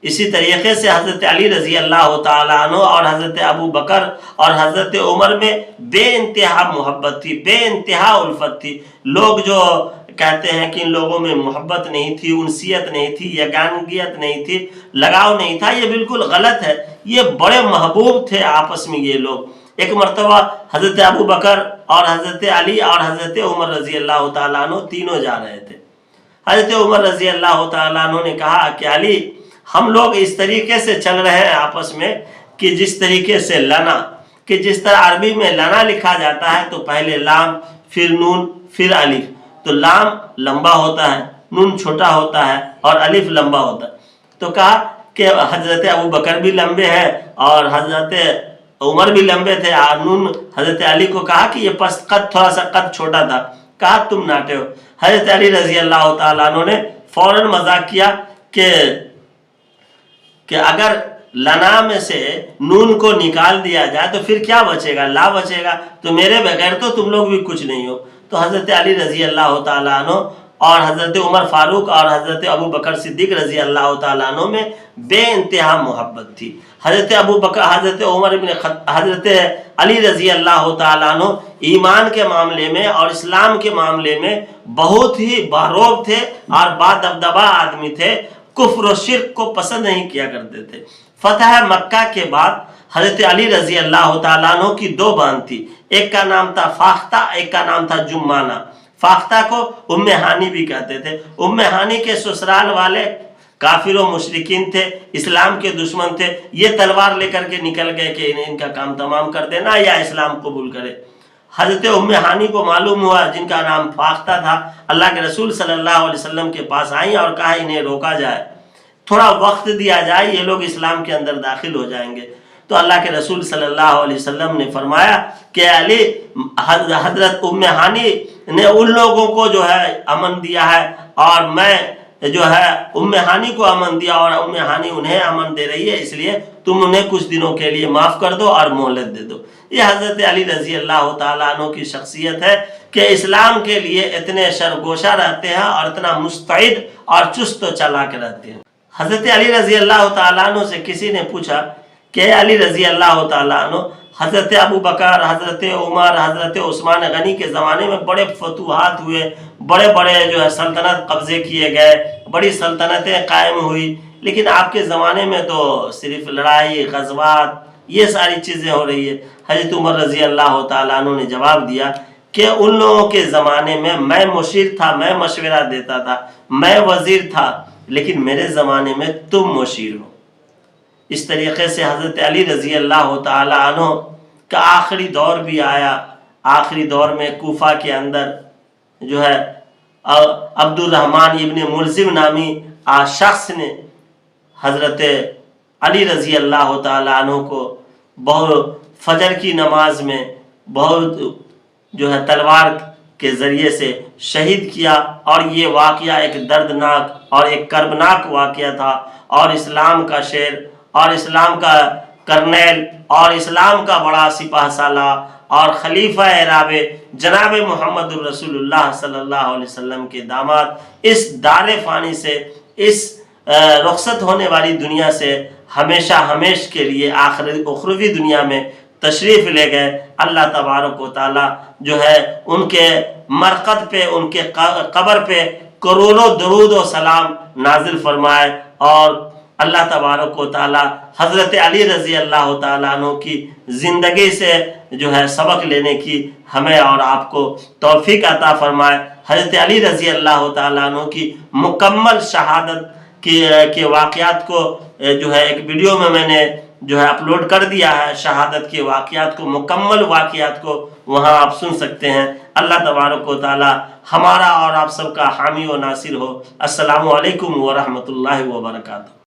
اسی طریقے سے حضرت علی رضی اللہ تعالیٰ عنہ اور حضرت ابو بکر اور حضرت عمر میں بے انتہا محبت تھی، بے انتہا الفت تھی۔ لوگ جو کہتے ہیں کہ ان لوگوں میں محبت نہیں تھی، انسیت نہیں تھی، یگانگیت نہیں تھی، لگاؤ نہیں تھا، یہ بالکل غلط ہے۔ یہ بڑے محبوب تھے آپس میں یہ لوگ۔ ایک مرتبہ حضرت ابو بکر اور حضرت علی اور حضرت عمر رضی اللہ تعالیٰ عنہ تینوں جا رہے تھے۔ حضرت عمر رضی اللہ تعالیٰ عنہ نے کہا کہ علی، ہم لوگ اس طریقے سے چل رہے ہیں آپس میں کہ جس طریقے سے لنا، کہ جس طرح عربی میں لنا لکھا جاتا ہے تو پہلے لام، پھر نون، پھر الف، تو لام لمبا ہوتا ہے، نون چھوٹا ہوتا ہے اور الف لمبا ہوتا ہے۔ تو کہا کہ حضرت ابو بکر بھی لمبے ہیں اور حضرت عمر بھی لمبے تھے، اور نون حضرت علی کو کہا کہ یہ پس قد تھوڑا سا قد چھوٹا تھا، کہا تم ناٹے ہو۔ حضرت علی رضی اللہ تعالیٰ عنہ نے فوراً مذاق کیا کہ اگر لنا میں سے نون کو نکال دیا جائے تو پھر کیا بچے گا؟ لا بچے گا، تو میرے بغیر تو تم لوگ بھی کچھ نہیں ہو۔ تو حضرت علی رضی اللہ تعالیٰ عنہ اور حضرت عمر فاروق اور حضرت ابو بکر صدیق رضی اللہ تعالیٰ عنہ میں بے انتہا محبت تھی۔ حضرت ابو بکر، حضرت عمر حضرت علی رضی اللہ تعالیٰ عنہ ایمان کے معاملے میں اور اسلام کے معاملے میں بہت ہی باروب تھے اور بادبدبا آدمی تھے، کفر و شرک کو پسند نہیں کیا کرتے تھے۔ فتح مکہ کے بعد حضرت علی رضی اللہ تعالیٰ عنہ کی دو بہن تھی، ایک کا نام تھا فاختہ، ایک کا نام تھا جمانہ۔ فاختہ کو ام ہانی بھی کہتے تھے۔ ام ہانی کے سسرال والے کافر و مشرکین تھے، اسلام کے دشمن تھے، یہ تلوار لے کر کے نکل گئے کہ ان کا کام تمام کر دینا یا اسلام قبول کرے۔ حضرت ام ہانی کو معلوم ہوا، جن کا نام فاختہ تھا، اللہ کے رسول صلی اللہ علیہ وسلم کے پاس آئیں اور کہا انہیں روکا جائے، تھوڑا وقت دیا جائے، یہ لوگ اسلام کے اندر داخل ہو جائیں گے۔ تو اللہ کے رسول صلی اللہ علیہ وسلم نے فرمایا کہ علی، حضرت ام ہانی نے ان لوگوں کو جو ہے امن دیا ہے، اور میں جو ہے ام ہانی کو امن دیا، اور ام ہانی انہیں امن دے رہی ہے، اس لیے تم انہیں کچھ دنوں کے لیے معاف کر دو اور مہلت دے دو۔ یہ حضرت علی رضی اللہ تعالیٰ عنہ کی شخصیت ہے کہ اسلام کے لیے اتنے سرگوشہ رہتے ہیں اور اتنا مستعد اور چست و چالاک رہتے ہیں۔ حضرت علی رضی اللہ تعالیٰ عنہ سے کسی نے پوچھا کہ علی رضی اللہ تعالیٰ عنہ، حضرت ابو بکر، حضرت عمر، حضرت عثمان غنی کے زمانے میں بڑے فتوحات ہوئے، بڑے بڑے جو ہے سلطنت قبضے کیے گئے، بڑی سلطنتیں قائم ہوئی، لیکن آپ کے زمانے میں تو صرف لڑائی، غزوات، یہ ساری چیزیں ہو رہی ہے۔ حضرت عمر رضی اللہ تعالیٰ عنہ نے جواب دیا کہ ان لوگوں کے زمانے میں مشیر تھا، میں مشورہ دیتا تھا، میں وزیر تھا، لیکن میرے زمانے میں تم مشیر ہو۔ اس طریقے سے حضرت علی رضی اللہ تعالیٰ عنہ کا آخری دور بھی آیا۔ آخری دور میں کوفہ کے اندر جو ہے عبد الرحمن ابن ملزم نامی شخص نے حضرت علی رضی اللہ تعالیٰ عنہ کو بہت فجر کی نماز میں بہت جو ہے تلوار کے ذریعے سے شہید کیا، اور یہ واقعہ ایک دردناک اور ایک کربناک واقعہ تھا، اور اسلام کا شیر اور اسلام کا کرنیل اور اسلام کا بڑا سپاہ سالار اور خلیفہ رابع جناب محمد الرسول اللہ صلی اللہ علیہ وسلم کے داماد اس دار فانی سے، اس رخصت ہونے والی دنیا سے ہمیشہ ہمیش کے لیے اخروی دنیا میں تشریف لے گئے۔ اللہ تبارک و تعالی جو ہے ان کے مرقد پہ، ان کے قبر پہ کروڑوں درود و سلام نازل فرمائے، اور اللہ تبارک و تعالی حضرت علی رضی اللہ تعالیٰ عنہ کی زندگی سے جو ہے سبق لینے کی ہمیں اور آپ کو توفیق عطا فرمائے۔ حضرت علی رضی اللہ تعالیٰ عنہ کی مکمل شہادت کے واقعات کو جو ہے ایک ویڈیو میں نے جو ہے اپلوڈ کر دیا ہے، شہادت کے واقعات کو، مکمل واقعات کو وہاں آپ سن سکتے ہیں۔ اللہ تبارک و تعالی ہمارا اور آپ سب کا حامی و ناصر ہو۔ السلام علیکم ورحمۃ اللہ وبرکاتہ۔